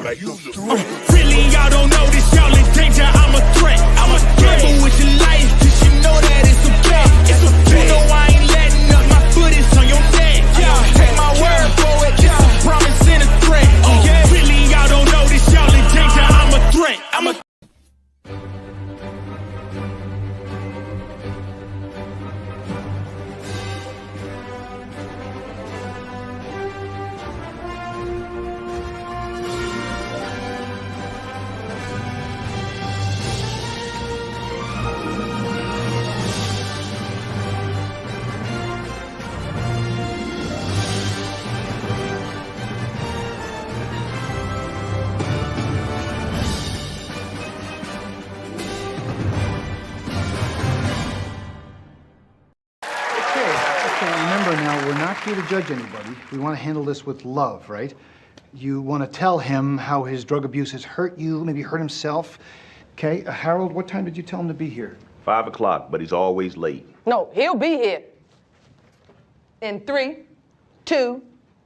like you the threat. Really, y'all don't know this, y'all in danger. I'm a threat. I'm a gamble with your life, cause you know that it's a bet. It's a bet. You know I ain't letting up, my foot is on your neck. Take my word for it, it's a promise and a threat. Really, y'all don't know this, y'all in danger. I'm a threat. I'm a We're not here to judge anybody. We want to handle this with love, right? You want to tell him how his drug abuse has hurt you, maybe hurt himself. Okay, Harold, what time did you tell him to be here? 5 o'clock, but he's always late. No, he'll be here. In 3, 2,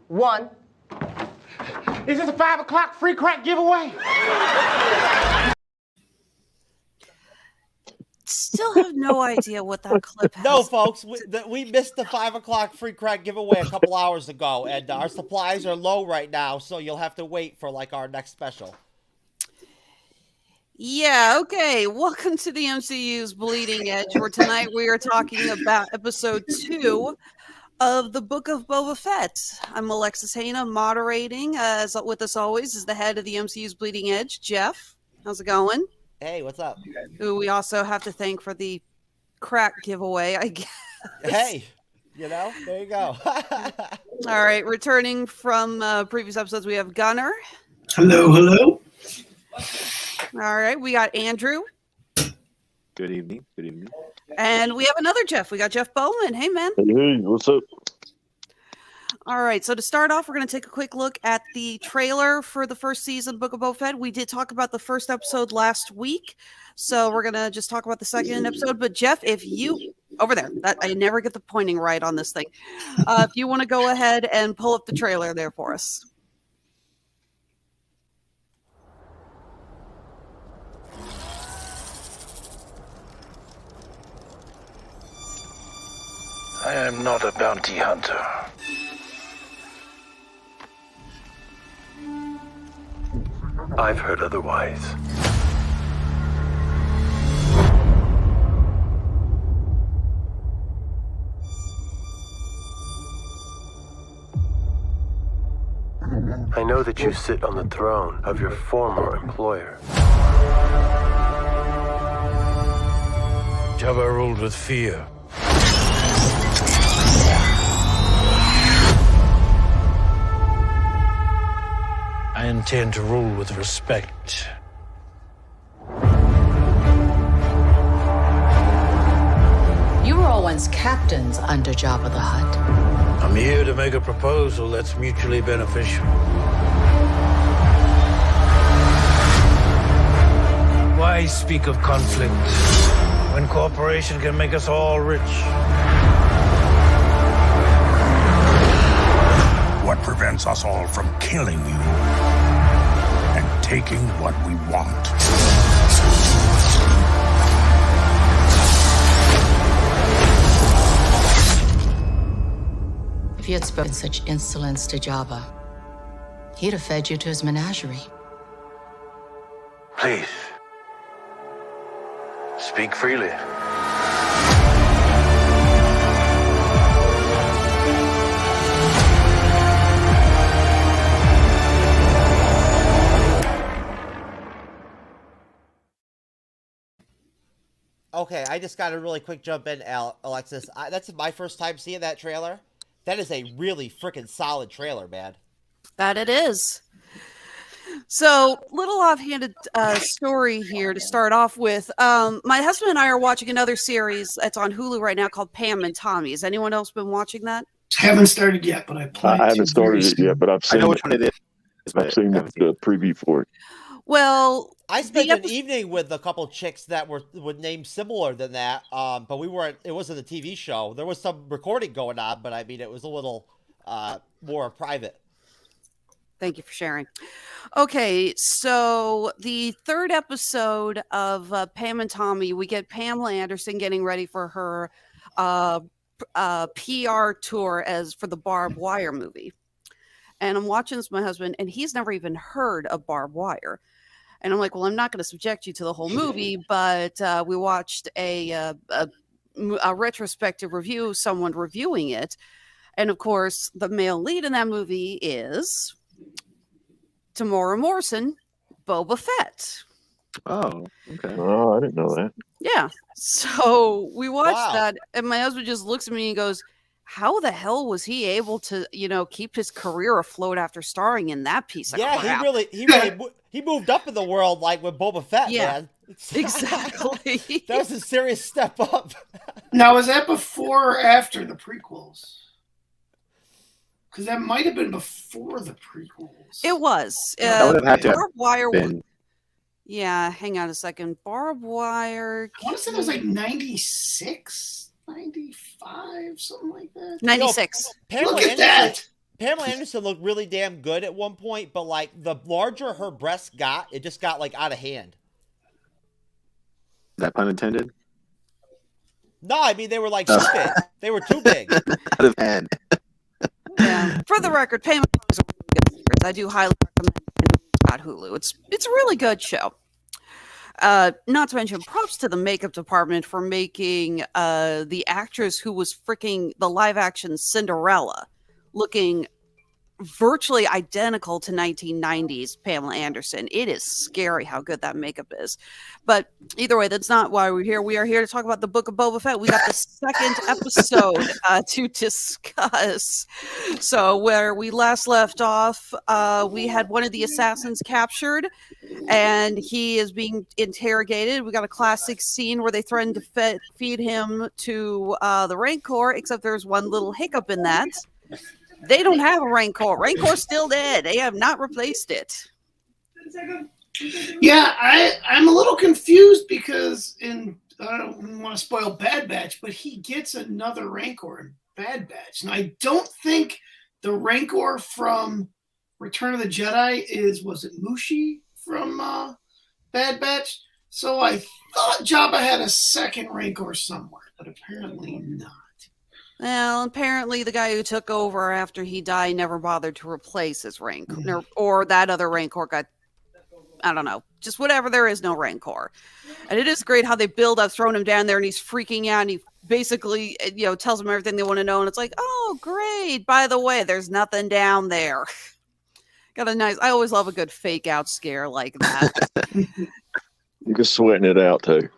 1. Is this a 5 o'clock free crack giveaway? Still have no idea what that clip has. No, folks, we missed the 5 o'clock free crack giveaway a couple hours ago, and our supplies are low right now, so you'll have to wait for like our next special. Yeah, okay. Welcome to the MCU's Bleeding Edge, where tonight we are talking about episode 2 of the Book of Boba Fett. I'm Alexis Haina, moderating. As with us always is the head of the MCU's Bleeding Edge, Jeff. How's it going? Hey, what's up? Who we also have to thank for the crack giveaway, I guess. Hey, you know, there you go. All right, returning from previous episodes, we have Gunnar. Hello, hello. All right, we got Andrew. Good evening. Good evening. And we have another Jeff. We got Jeff Bowman. Hey, man. Hey, what's up? All right, so to start off, we're going to take a quick look at the trailer for the first season of Book of Boba Fett. We did talk about the first episode last week, so we're going to just talk about the second episode. But Jeff, if you over there, I never get the pointing right on this thing. If you want to go ahead and pull up the trailer there for us. I am not a bounty hunter. I've heard otherwise. I know that you sit on the throne of your former employer. Jabba ruled with fear. I intend to rule with respect. You were all once captains under Jabba the Hutt. I'm here to make a proposal that's mutually beneficial. Why speak of conflict when cooperation can make us all rich? What prevents us all from killing you and taking what we want? If you had spoken such insolence to Jabba, he'd have fed you to his menagerie. Please, speak freely. Okay, I just got to really quick jump in, Alexis. That's my first time seeing that trailer. That is a really freaking solid trailer, man. That it is. So, little offhanded story here to start off with. My husband and I are watching another series that's on Hulu right now called Pam and Tommy. Has anyone else been watching that? Haven't started yet, but I plan to. I haven't started it yet, but I've seen. I know which one it is. I've seen the preview for it. Well, I spent an evening with a couple chicks that were with names similar than that, but we weren't. It wasn't a TV show. There was some recording going on, but I mean, it was a little more private. Thank you for sharing. Okay, so the third episode of Pam and Tommy, we get Pamela Anderson getting ready for her PR tour as for the Barbed Wire movie. And I'm watching this with my husband, and he's never even heard of Barbed Wire. And I'm like, well, I'm not going to subject you to the whole movie, but we watched a retrospective review, someone reviewing it. And of course, the male lead in that movie is Tamora Morrison, Boba Fett. Oh, okay. Oh, I didn't know that. Yeah. So we watched that, and my husband just looks at me and goes, how the hell was he able to, keep his career afloat after starring in that piece of crap? He moved up in the world like with Boba Fett, man. Exactly. That was a serious step up. Now, was that before or after the prequels? Because that might have been before the prequels. It was. That would have had to have Barbed Wire. been. Yeah, hang on a second. Barbed Wire. I want to say it was like 96, 95, something like that. 96. Look at that. Pamela Anderson looked really damn good at one point, but like the larger her breasts got, it just got like out of hand. That pun intended? No, I mean they were like too big. They were too big. Out of hand. Yeah. For the record, Pam is a really good series. I do highly recommend it on Hulu. It's a really good show. Not to mention, props to the makeup department for making the actress who was freaking the live action Cinderella looking virtually identical to 1990s Pamela Anderson. It is scary how good that makeup is. But either way, that's not why we're here. We are here to talk about the Book of Boba Fett. We got the second episode to discuss. So where we last left off, we had one of the assassins captured, and he is being interrogated. We got a classic scene where they threatened to feed him to the Rancor, except there's one little hiccup in that. They don't have a Rancor. Rancor's still dead. They have not replaced it. Yeah, I'm a little confused because I don't want to spoil Bad Batch, but he gets another Rancor in Bad Batch. And I don't think the Rancor from Return of the Jedi was it Mushi from Bad Batch? So I thought Jabba had a second Rancor somewhere, but apparently not. Well, apparently the guy who took over after he died never bothered to replace his Rancor, or that other Rancor got, I don't know, just whatever. There is no Rancor. And it is great how they build up, throwing him down there, and he's freaking out, and he basically, tells them everything they want to know, and it's like, oh, great, by the way, there's nothing down there. Got a nice, I always love a good fake out scare like that. You can sweating it out, too.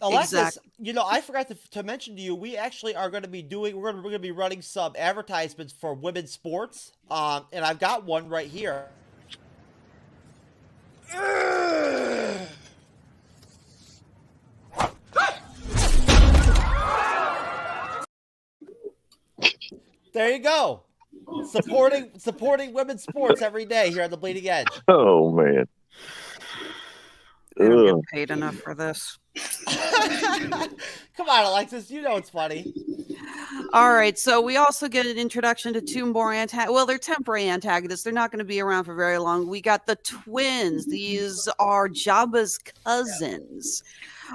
Alexis, exactly. I forgot to mention to you, we actually are going to be we're going to be running some advertisements for women's sports, and I've got one right here. There you go. Supporting women's sports every day here on the Bleeding Edge. Oh, man. I don't get paid enough for this. Come on, Alexis. You know it's funny. All right. So we also get an introduction to two more they're temporary antagonists. They're not going to be around for very long. We got the twins. These are Jabba's cousins.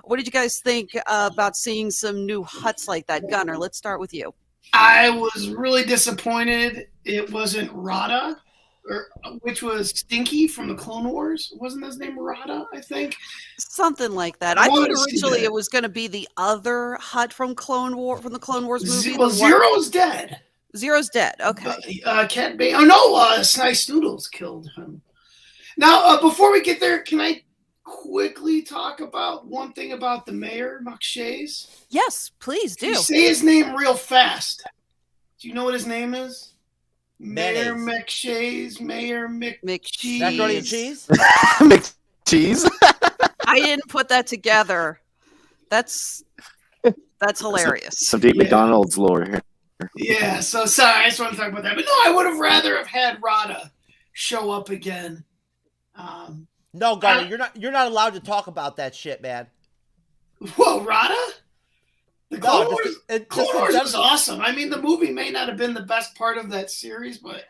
What did you guys think about seeing some new Hutts like that? Gunnar, let's start with you. I was really disappointed it wasn't Rada, which was Stinky from the Clone Wars. Wasn't his name Rada, I think? Something like that. I thought originally it was going to be the other Hutt from the Clone Wars movie. Well, Zero's dead. Zero's dead. Okay. Cat Bane. Oh, no, Snice Noodles killed him. Now, before we get there, can I quickly talk about one thing about the mayor, McShays? Yes, please do. You say his name real fast. Do you know what his name is? Mayor McShays, Mayor McCheese. Macaroni and cheese? McCheese? I didn't put that together. That's hilarious. Some deep McDonald's lore here. Yeah, so sorry, I just want to talk about that. But no, I would have rather have had Rada show up again. No, Gunnar, you're not allowed to talk about that shit, man. Whoa, Rada? The Clone Wars was awesome. I mean, the movie may not have been the best part of that series, but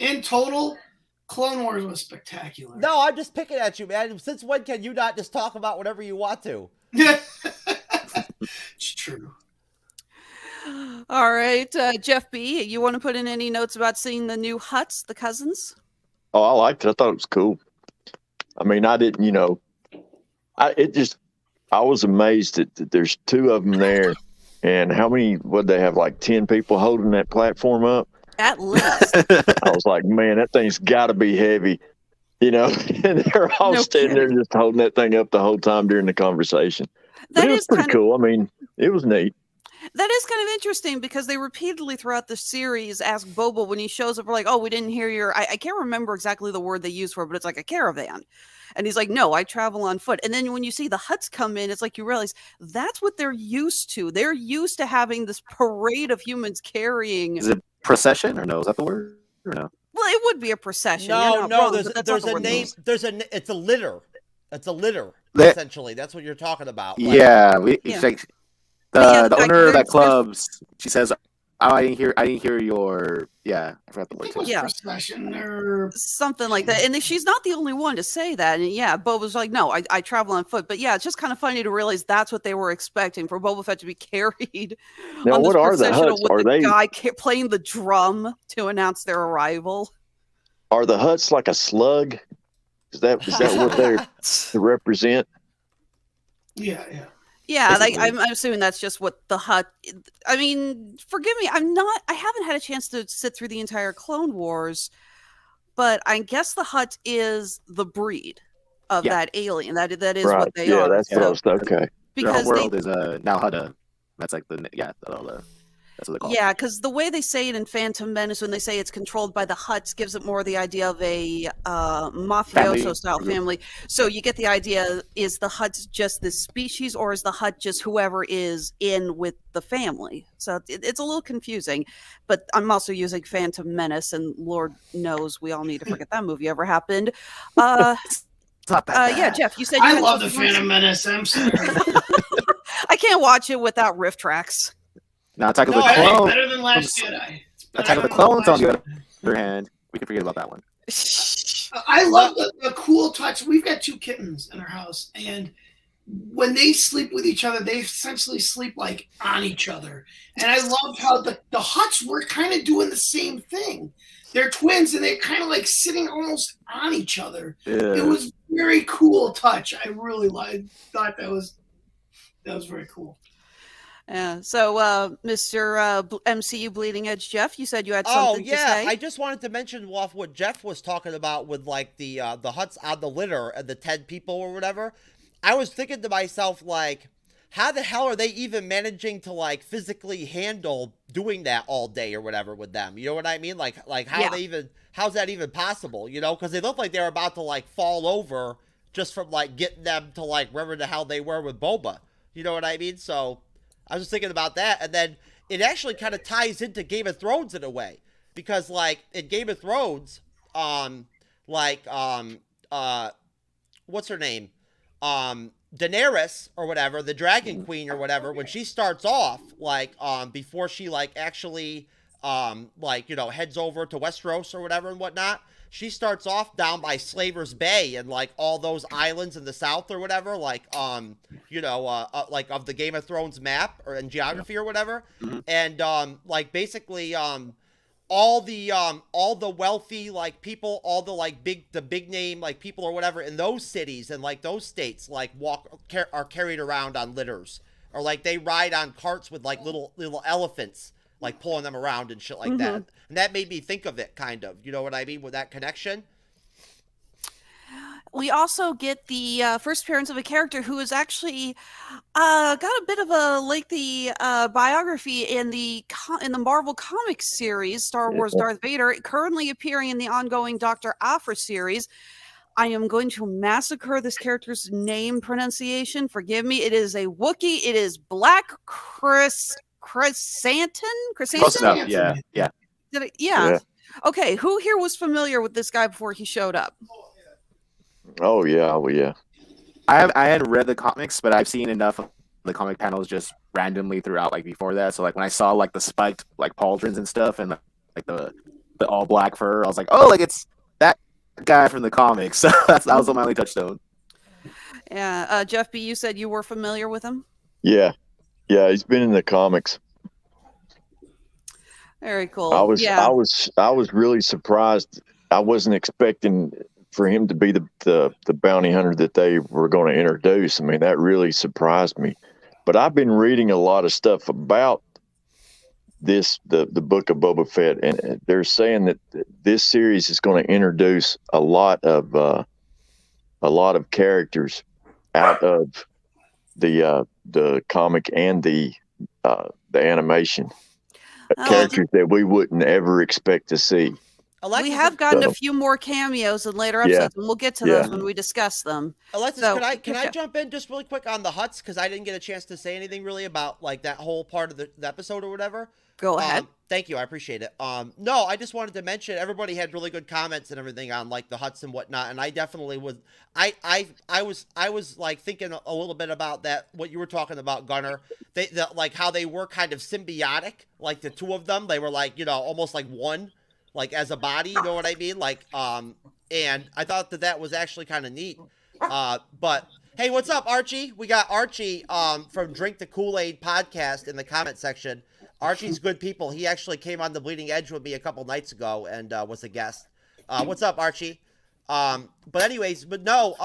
in total, Clone Wars was spectacular. No, I'm just picking at you, man. Since when can you not just talk about whatever you want to? It's true. All right, Jeff B., you want to put in any notes about seeing the new Hutts, the cousins? Oh, I liked it. I thought it was cool. I mean, I didn't, I was amazed that there's 2 of them there. And how many, would they have, like 10 people holding that platform up? At least. I was like, man, that thing's got to be heavy, And they're all standing there just holding that thing up the whole time during the conversation. But it was pretty cool. I mean, it was neat. That is kind of interesting because they repeatedly throughout the series ask Boba when he shows up, like, oh, we didn't hear your, I can't remember exactly the word they used for it, but it's like a caravan. And he's like, no, I travel on foot. And then when you see the Hutts come in, it's like you realize that's what they're used to. They're used to having this parade of humans carrying. Is it procession or no? Is that the word or no? Well, it would be a procession. No, there's a name. It's a litter. It's a litter, essentially. That's what you're talking about. Like, the owner of that club, she says, I didn't hear your, I forgot the word too. Procession or something like that. And she's not the only one to say that. And Boba's like, no, I travel on foot. But it's just kind of funny to realize that's what they were expecting, for Boba Fett to be carried. Now, on what this are the processional Hutts? with Are the they guy playing the drum to announce their arrival? Are the Hutts like a slug? Is that what they represent? Yeah. Yeah, I'm assuming that's just what the Hutt. I mean, forgive me, I haven't had a chance to sit through the entire Clone Wars, but I guess the Hutt is the breed of that alien. That is right. what they are. That's what I was okay. Because their whole world is now Hutt. That's like that's what they call it. Yeah, because the way they say it in Phantom Menace, when they say it's controlled by the Hutts, gives it more the idea of a mafioso-style family. So you get the idea, is the Hutts just this species, or is the Hutt just whoever is in with the family? So it's a little confusing, but I'm also using Phantom Menace, and Lord knows we all need to forget that movie ever happened. It's not that bad. Jeff, you said I love the Phantom Menace. I'm sorry. I can't watch it without riff tracks. Now, Attack of the Clones. Better than Last Jedi. Attack of the Clones, on the other hand, we can forget about that one. I love the cool touch. We've got 2 kittens in our house, and when they sleep with each other, they essentially sleep like on each other. And I loved how the Hutts were kind of doing the same thing. They're twins, and they're kind of like sitting almost on each other. Yeah. It was very cool touch. I really thought that was very cool. Yeah. So, Mr. MCU Bleeding Edge Jeff, you said you had something to say. I just wanted to mention what Jeff was talking about with like the Hutts on the litter and the 10 people or whatever. I was thinking to myself, like, how the hell are they even managing to like physically handle doing that all day or whatever with them? You know what I mean? Like how's that even possible? Because they look like they're about to like fall over just from like getting them to like wherever the hell they were with Boba. You know what I mean? So I was just thinking about that, and then it actually kind of ties into Game of Thrones in a way, because like in Game of Thrones, what's her name? Daenerys or whatever, the Dragon Queen or whatever, when she starts off, like, before she like actually, heads over to Westeros or whatever and whatnot, she starts off down by Slaver's Bay and like all those islands in the south or whatever, like of the Game of Thrones map or in geography or whatever, and basically all the wealthy like people, all the like big name like people or whatever in those cities and like those states like are carried around on litters, or like they ride on carts with like little elephants, like pulling them around and shit like that. And that made me think of it, kind of. You know what I mean with that connection? We also get the first appearance of a character who has actually got a bit of a lengthy biography in the Marvel Comics series, Star Wars Darth Vader, currently appearing in the ongoing Dr. Aphra series. I am going to massacre this character's name pronunciation. Forgive me. It is a Wookiee. It is Black Krrsantan? Close enough. Yeah. Yeah. Okay. Who here was familiar with this guy before he showed up? Oh yeah. I hadn't read the comics, but I've seen enough of the comic panels just randomly throughout, like before that. So like when I saw like the spiked like pauldrons and stuff, and like the the all black fur. I was like, oh, like it's that guy from the comics. So that was my only touchstone. Yeah, Jeff B, you said you were familiar with him? Yeah, he's been in the comics. Very cool. I was really surprised. I wasn't expecting for him to be the bounty hunter that they were going to introduce. I mean, that really surprised me. But I've been reading a lot of stuff about the Book of Boba Fett, and they're saying that this series is going to introduce a lot of characters out of the comic and the animation. Characters that we wouldn't ever expect to see. Alexis, we have gotten a few more cameos in later episodes, and we'll get to those when we discuss them. Alexis, can I jump in just really quick on the Hutts, because I didn't get a chance to say anything really about like that whole part of the episode or whatever. Go ahead. Thank you, I appreciate it. No, I just wanted to mention everybody had really good comments and everything on like the Hutts and whatnot, and I definitely was. I was like thinking a little bit about that. What you were talking about, Gunnar. Like how they were kind of symbiotic, like the two of them. They were like almost like one. Like as a body, you know what I mean? Like, and I thought that was actually kind of neat. But hey, what's up, Archie? We got Archie from Drink the Kool-Aid podcast in the comment section. Archie's good people. He actually came on the Bleeding Edge with me a couple nights ago and was a guest. What's up, Archie? But anyways, but no,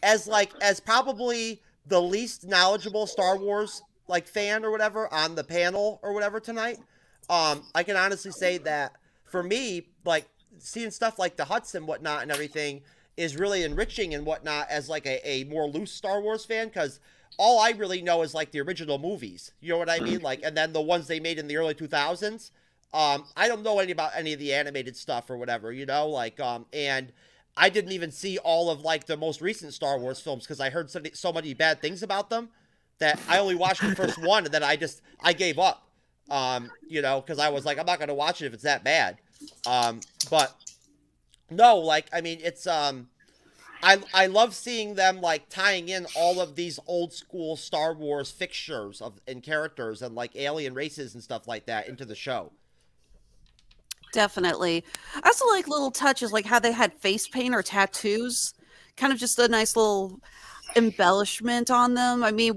as probably the least knowledgeable Star Wars like fan or whatever on the panel or whatever tonight, I can honestly say that for me, like seeing stuff like the Hutts and whatnot and everything is really enriching and whatnot as like a more loose Star Wars fan, because all I really know is like the original movies. You know what I mean? Like, and then the ones they made in the early 2000s. I don't know about any of the animated stuff or whatever, like, and I didn't even see all of like the most recent Star Wars films because I heard so many bad things about them that I only watched the first one and then I gave up. Because I was like, I'm not going to watch it if it's that bad. But no, like, I mean, it's, I love seeing them like tying in all of these old school Star Wars fixtures and characters and like alien races and stuff like that into the show. Definitely. I also like little touches like how they had face paint or tattoos, kind of just a nice little embellishment on them. I mean,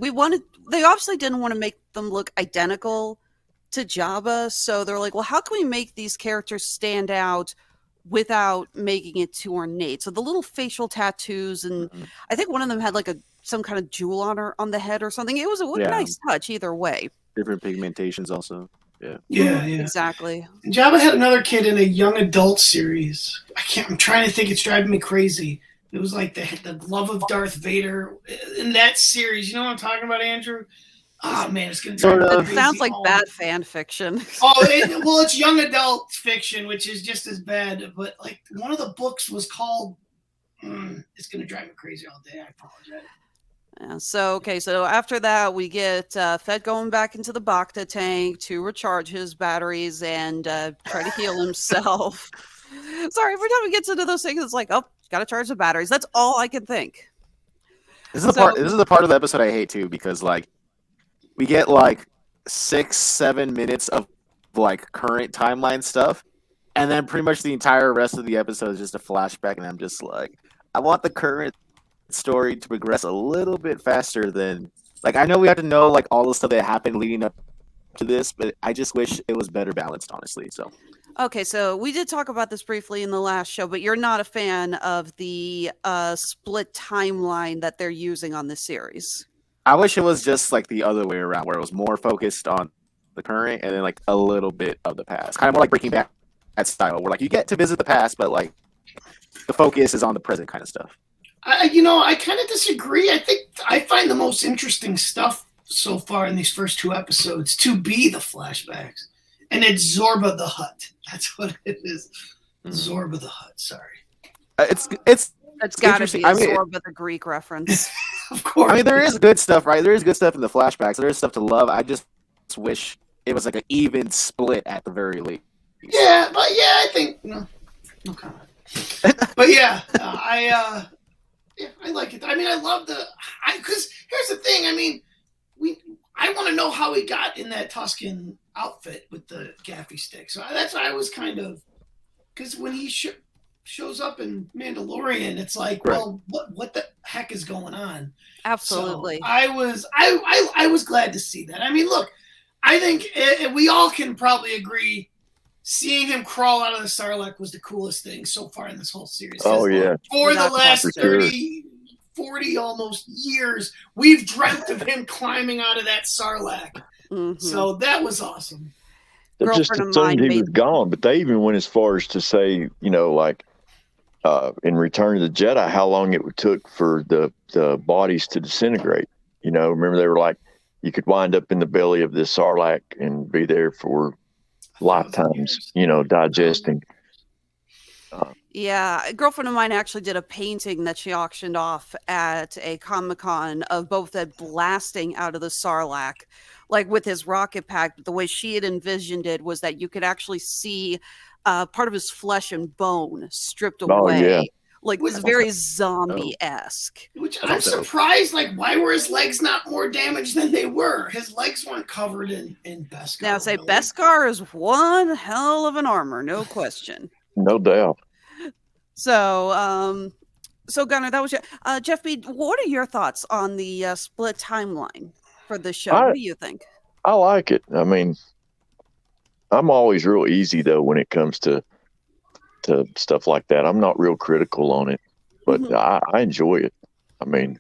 they obviously didn't want to make them look identical to Jabba, so they're like, well, how can we make these characters stand out without making it too ornate? So the little facial tattoos, and I think one of them had like some kind of jewel on the head or something. It was a nice touch either way. Different pigmentations also. Yeah. Exactly. Jabba had another kid in a young adult series. I'm trying to think. It's driving me crazy. It was like the love of Darth Vader in that series. You know what I'm talking about, Andrew? Oh man, it's gonna drive me crazy. It sounds like bad fan fiction. It's young adult fiction, which is just as bad. But like one of the books was called. It's gonna drive me crazy all day. I apologize. Yeah, so after that, we get Fett going back into the Bacta tank to recharge his batteries and try to heal himself. Sorry, every time we get into those things, it's like, oh, gotta charge the batteries. That's all I can think. This is the part of the episode I hate too, because like we get like 6-7 minutes of like current timeline stuff, and then pretty much the entire rest of the episode is just a flashback, and I'm just like, I want the current story to progress a little bit faster than, like, I know we have to know like all the stuff that happened leading up to this, but I just wish it was better balanced, honestly. So okay, so we did talk about this briefly in the last show, but you're not a fan of the split timeline that they're using on this series. I wish it was just like the other way around, where it was more focused on the current and then like a little bit of the past, kind of more like Breaking Bad style, where like you get to visit the past, but like the focus is on the present kind of stuff. I kind of disagree. I think I find the most interesting stuff so far in these first 2 episodes to be the flashbacks, and it's Zorba the Hutt. That's what it is. Zorba the Hutt. Sorry. It's got to be Zorba the Greek reference. Of course. I mean, there is good stuff, right? There is good stuff in the flashbacks. There is stuff to love. I just wish it was like an even split at the very least. Yeah, but I think no comment. But I like it. I mean, I love because here's the thing. I mean, I want to know how he got in that Tuscan outfit with the gaffy stick. So that's why I was kind of because when he shows up in Mandalorian, it's like, Right. well, what the heck is going on? Absolutely. So I was glad to see that. I mean, look, I think we all can probably agree. Seeing him crawl out of the Sarlacc was the coolest thing so far in this whole series. Oh, yeah. For the last For sure. 30, 40 almost years, we've dreamt of him climbing out of that Sarlacc. So that was awesome. They just assumed he was gone, but they even went as far as to say, you know, like in Return of the Jedi, how long it took for the bodies to disintegrate. You know, remember they were like, you could wind up in the belly of this Sarlacc and be there for lifetimes, you know, digesting. Yeah, a girlfriend of mine actually did a painting that she auctioned off at a Comic-Con of Boba Fett blasting out of the Sarlacc, like with his rocket pack. The way she had envisioned it was that you could actually see part of his flesh and bone stripped away. Yeah. Like, it was very zombie-esque. Which I'm surprised, like, why were his legs not more damaged than they were? His legs weren't covered in Beskar. Now, say, Beskar is one hell of an armor, no question. No doubt. So, so Gunnar, that was your, Jeff B. What are your thoughts on the split timeline for the show? What do you think? I like it. I mean, I'm always real easy though when it comes to stuff like that. I'm not real critical on it, but I enjoy it. I mean,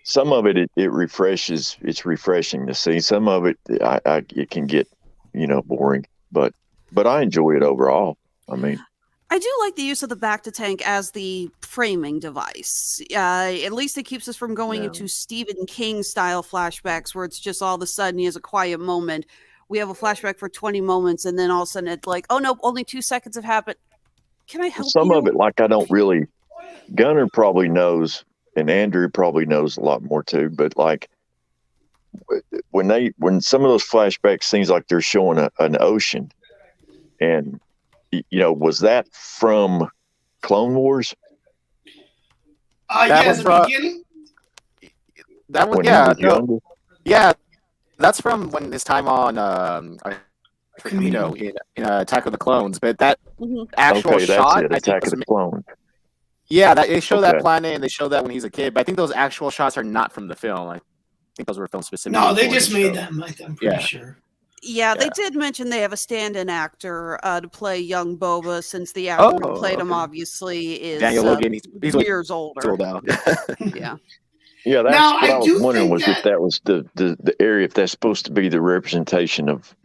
some of it refreshes. It's refreshing to see. Some of it, it can get, you know, boring, but I enjoy it overall. I mean, I do like the use of the back-to-tank as the framing device. At least it keeps us from going into Stephen King-style flashbacks where it's just all of a sudden he has a quiet moment. We have a flashback for 20 moments, and then all of a sudden it's like, oh, no, only 2 seconds have happened. Can I help some you? of it, like, I don't really... Gunnar probably knows, and Andrew probably knows a lot more too, but, like, when some of those flashbacks seems like they're showing an ocean, and... You know, was that from Clone Wars? Yeah, in the beginning. That was when yeah. That's from when his time on Camino in Attack of the Clones. But that actual shot, I think, Attack of the Clones. Yeah, they show that planet and they show that when he's a kid. But I think those actual shots are not from the film. I think those were filmed specifically. No, they just made them. I'm pretty sure. Yeah, they did mention they have a stand-in actor to play young Boba, since the actor who played him obviously is Daniel Logan. He's years older. Old now. Yeah. Yeah, that's what I was wondering, was if that was the area, if that's supposed to be the representation of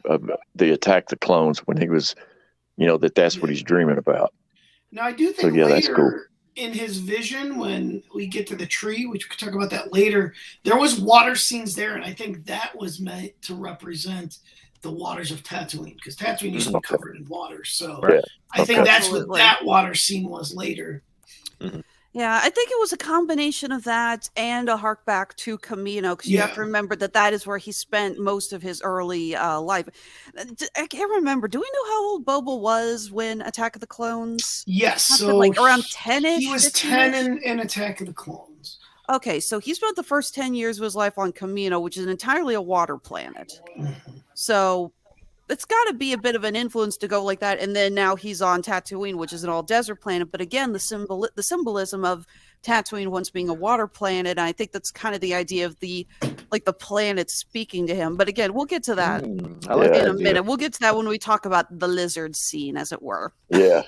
the Attack the Clones when he was, you know, that's what he's dreaming about. Now, I do think later, that's cool. In his vision, when we get to the tree, which we could talk about that later, there was water scenes there, and I think that was meant to represent the waters of Tatooine, because Tatooine used to be covered in water. So I think that's what that water scene was later. Yeah, I think it was a combination of that and a hark back to Camino, because you have to remember that is where he spent most of his early life. I can't remember. Do we know how old Boba was when Attack of the Clones? Yes, so like around 10-ish? He was 10 in Attack of the Clones. Okay, so he spent the first 10 years of his life on Camino, which is entirely a water planet. So it's got to be a bit of an influence to go like that. And then now he's on Tatooine, which is an all-desert planet. But again, the symbolism of Tatooine once being a water planet, and I think that's kind of the idea of the planet speaking to him. But again, we'll get to that in a minute. We'll get to that when we talk about the lizard scene, as it were. Yeah.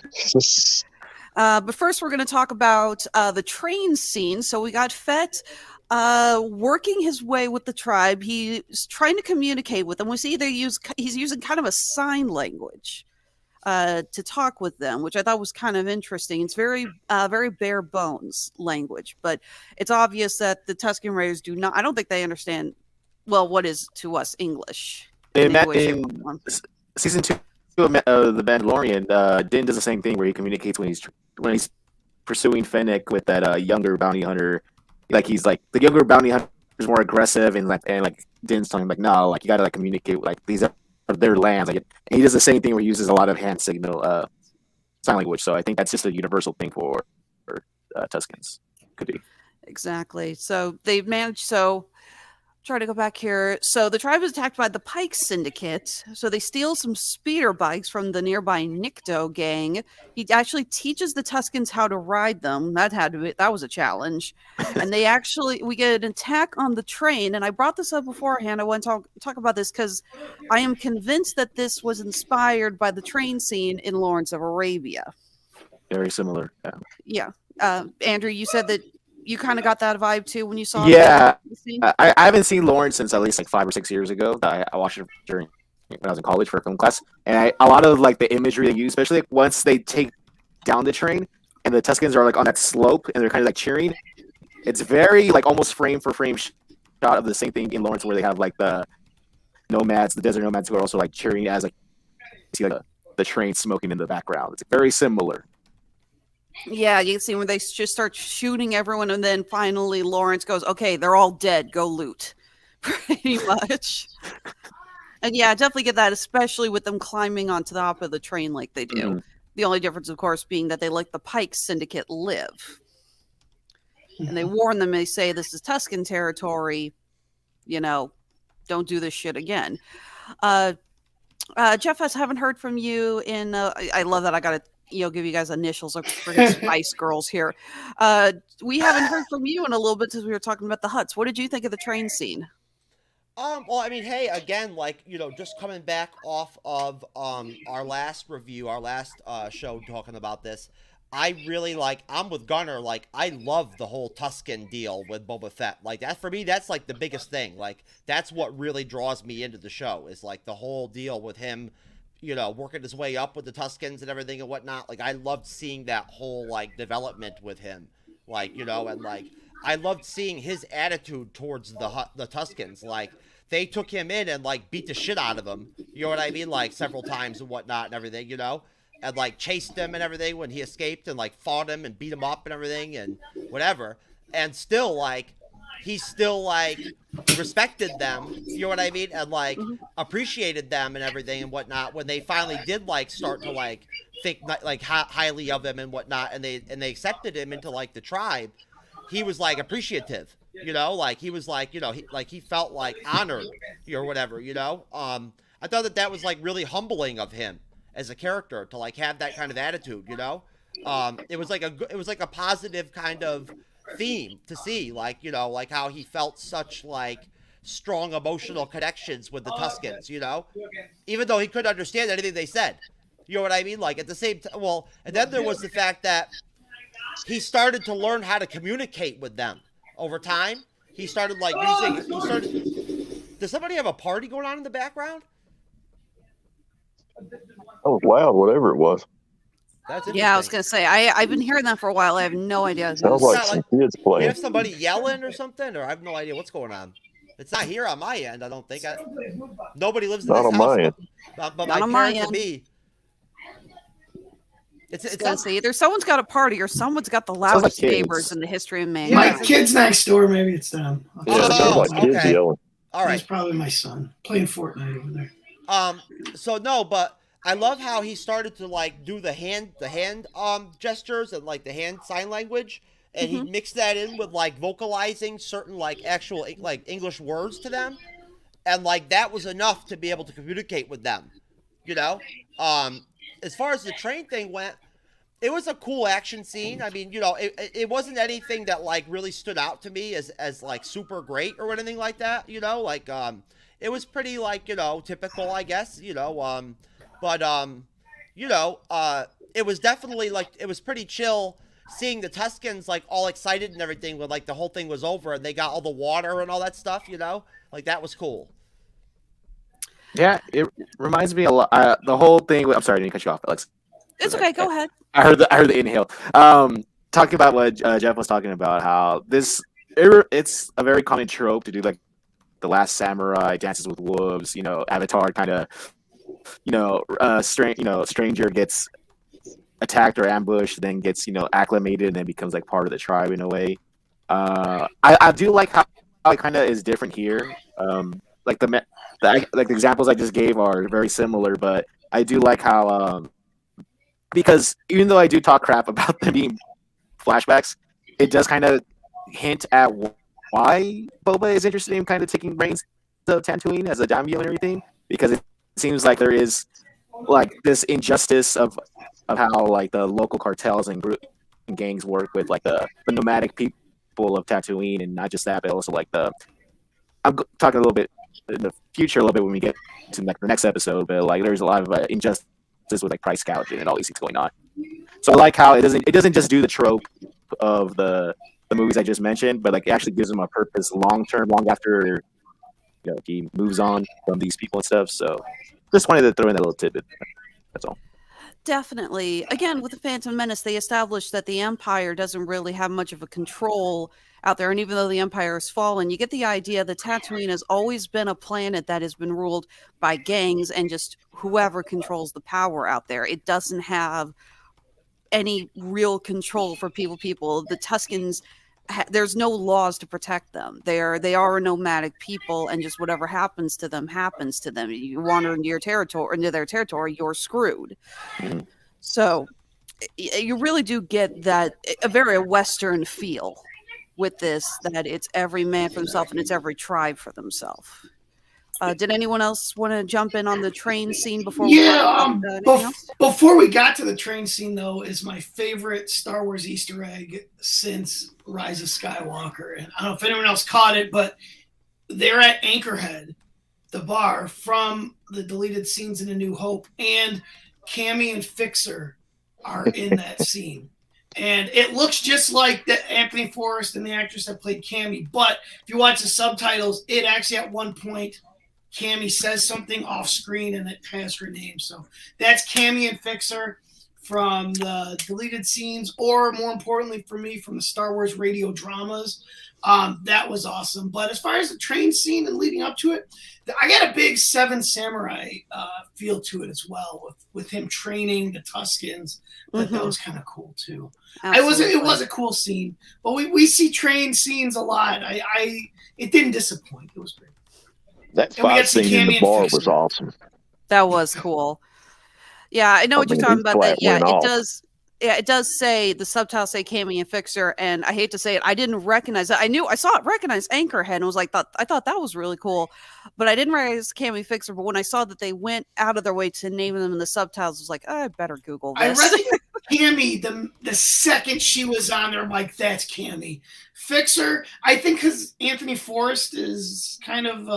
But first, we're going to talk about the train scene. So we got Fett working his way with the tribe. He's trying to communicate with them. We see he's using kind of a sign language to talk with them, which I thought was kind of interesting. It's very bare bones language, but it's obvious that the Tusken Raiders do not. I don't think they understand what is to us English. In season 2 of the Mandalorian, Din does the same thing where he communicates when he's pursuing Fennec with that younger bounty hunter. Like, he's like, the younger bounty hunter is more aggressive, and Din's telling him, like, no, like, you gotta communicate, like, these are their lands. Like, and he does the same thing where he uses a lot of hand signal sign language. So I think that's just a universal thing for Tuskens. Could be. Exactly. So they've managed. So Try to go back here. So the tribe is attacked by the Pike Syndicate. So they steal some speeder bikes from the nearby Nikto gang. He actually teaches the Tuskens how to ride them. That was a challenge. And we get an attack on the train. And I brought this up beforehand. I want to talk about this because I am convinced that this was inspired by the train scene in Lawrence of Arabia. Very similar. Yeah. Andrew, you said that you kind of got that vibe too when you saw the scene? I haven't seen Lawrence since at least like 5 or 6 years ago. I watched it when I was in college for a film class, and a lot of like the imagery they use, especially like, once they take down the train and the Tuskens are like on that slope and they're kind of like cheering. It's very like almost frame for frame shot of the same thing in Lawrence where they have like the nomads, the desert nomads who are also like cheering as like see like the train smoking in the background. It's very similar. Yeah, you can see when they just start shooting everyone, and then finally Lawrence goes, "Okay, they're all dead. Go loot." Pretty much. And yeah, I definitely get that, especially with them climbing onto the top of the train like they do. Mm-hmm. The only difference, of course, being that they let the Pike Syndicate live. And they warn them, they say, this is Tusken territory. You know, don't do this shit again. Jeff, I haven't heard from you in, I love that I got to give you guys initials of freaking Spice Girls here. We haven't heard from you in a little bit since we were talking about the Hutts. What did you think of the train scene? Well, I mean, hey, again, like, just coming back off of our last review, our last show talking about this, I really I'm with Gunnar, like, I love the whole Tusken deal with Boba Fett. Like, that, for me, that's, like, the biggest thing. Like, that's what really draws me into the show, is, like, the whole deal with him, working his way up with the Tuskens and everything and whatnot. Like, I loved seeing that whole, like, development with him. Like, and, like, I loved seeing his attitude towards the Tuskens. Like, they took him in and, like, beat the shit out of him. You know what I mean? Like, several times and whatnot and everything, And, like, chased him and everything when he escaped and, like, fought him and beat him up and everything and whatever. And still, like, he still, like, respected them, you know what I mean? And, like, appreciated them and everything and whatnot when they finally did, like, start to, like, think, like, highly of him and whatnot. And they accepted him into, like, the tribe. He was, like, appreciative, Like, he was, like, he felt, like, honored or whatever, I thought that was, like, really humbling of him as a character to, like, have that kind of attitude, It was like a positive kind of theme to see, like, like how he felt such, like, strong emotional connections with the Tuskens, even though he couldn't understand anything they said. You know what I mean? Like, at the same time, well, and then there was the fact that he started to learn how to communicate with them over time. He started, like, does somebody have a party going on in the background? That was loud, whatever it was. That's yeah, I was gonna say I've been hearing that for a while. I have no idea. Sounds like some kids playing. You have somebody yelling or something, or I have no idea what's going on. It's not here on my end. I don't think. Nobody lives in this house. Not on my end. But my parents and me. It's gonna say either someone's got a party or someone's got the loudest neighbors in the history of man. My kids next door, maybe it's them. Yeah, it sounds like kids yelling. All right, it's probably my son playing Fortnite over there. So no, but I love how he started to, like, do the hand gestures and, like, the hand sign language, and he mixed that in with, like, vocalizing certain, like, actual, like, English words to them, and, like, that was enough to be able to communicate with them, As far as the train thing went, it was a cool action scene. I mean, it wasn't anything that, like, really stood out to me as like super great or anything like that, like, it was pretty, like, typical, I guess, but, it was definitely, like, it was pretty chill seeing the Tuskens, like, all excited and everything when, like, the whole thing was over and they got all the water and all that stuff, like, that was cool. Yeah, it reminds me a lot. The whole thing. I'm sorry, I didn't cut you off, Alex. It's okay. Go ahead. I heard the inhale. Talking about what Jeff was talking about, how it's a very common trope to do, like, the Last Samurai, Dances with Wolves, Avatar kind of, stranger gets attacked or ambushed, then gets, acclimated and then becomes, like, part of the tribe in a way. I do like how it kind of is different here. Like the examples I just gave are very similar, but I do like how because even though I do talk crap about them being flashbacks, it does kind of hint at why Boba is interested in kind of taking reins of Tatooine as a daimyo and everything, because it seems like there is like this injustice of how like the local cartels and gangs work with like the nomadic people of Tatooine, and not just that, but also like I'm talking a little bit in the future, a little bit when we get to like the next episode, but like there's a lot of injustice with like price gouging and all these things going on. So I like how it doesn't just do the trope of the movies I just mentioned, but like it actually gives them a purpose long term, long after he moves on from these people and stuff. So just wanted to throw in that little tidbit. That's all. Definitely. Again, with the Phantom Menace, they established that the Empire doesn't really have much of a control out there. And even though the Empire has fallen, you get the idea that Tatooine has always been a planet that has been ruled by gangs and just whoever controls the power out there. It doesn't have any real control for people. The Tuskens, there's no laws to protect them. They are a nomadic people, and just whatever happens to them happens to them. You wander into their territory, you're screwed. So you really do get that a very Western feel with this, that it's every man for himself and it's every tribe for themselves. Did anyone else want to jump in on the train scene before we before we got to the train scene, though, is my favorite Star Wars Easter egg since Rise of Skywalker. And I don't know if anyone else caught it, but they're at Anchorhead, the bar from the deleted scenes in A New Hope, and Cammy and Fixer are in that scene. And it looks just like the Anthony Forrest and the actress that played Cammy. But if you watch the subtitles, it actually at one point Cammy says something off screen and it has her name. So that's Cammy and Fixer from the deleted scenes, or more importantly for me, from the Star Wars radio dramas. That was awesome. But as far as the train scene and leading up to it, I got a big Seven Samurai feel to it as well, with him training the Tuskens. But that was kind of cool too. It was a cool scene. But we see train scenes a lot. It didn't disappoint. It was great. That fight scene in the bar was awesome. That was cool. Yeah, I know what you're talking about. That it does. Yeah, it does say, the subtitles say Cammy and Fixer, and I hate to say it, I didn't recognize it. I saw it recognized Anchorhead, and was like, I thought that was really cool, but I didn't recognize Cammy Fixer. But when I saw that they went out of their way to name them in the subtitles, I was like, I better Google this. I read Cammy the second she was on there. I'm like, that's Cammy. Fixer, I think because Anthony Forrest is kind of,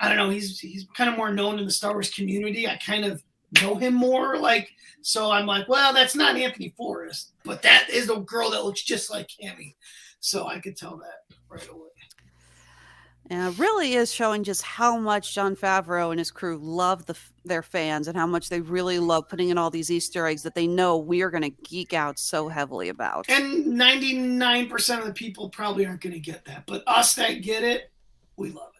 I don't know, he's kind of more known in the Star Wars community. I kind of know him more, so I'm like, well, that's not Anthony Forrest, but that is the girl that looks just like Cammy. So I could tell that right away. And it really is showing just how much Jon Favreau and his crew love their fans, and how much they really love putting in all these Easter eggs that they know we are going to geek out so heavily about. And 99% of the people probably aren't going to get that, but us that get it, we love it.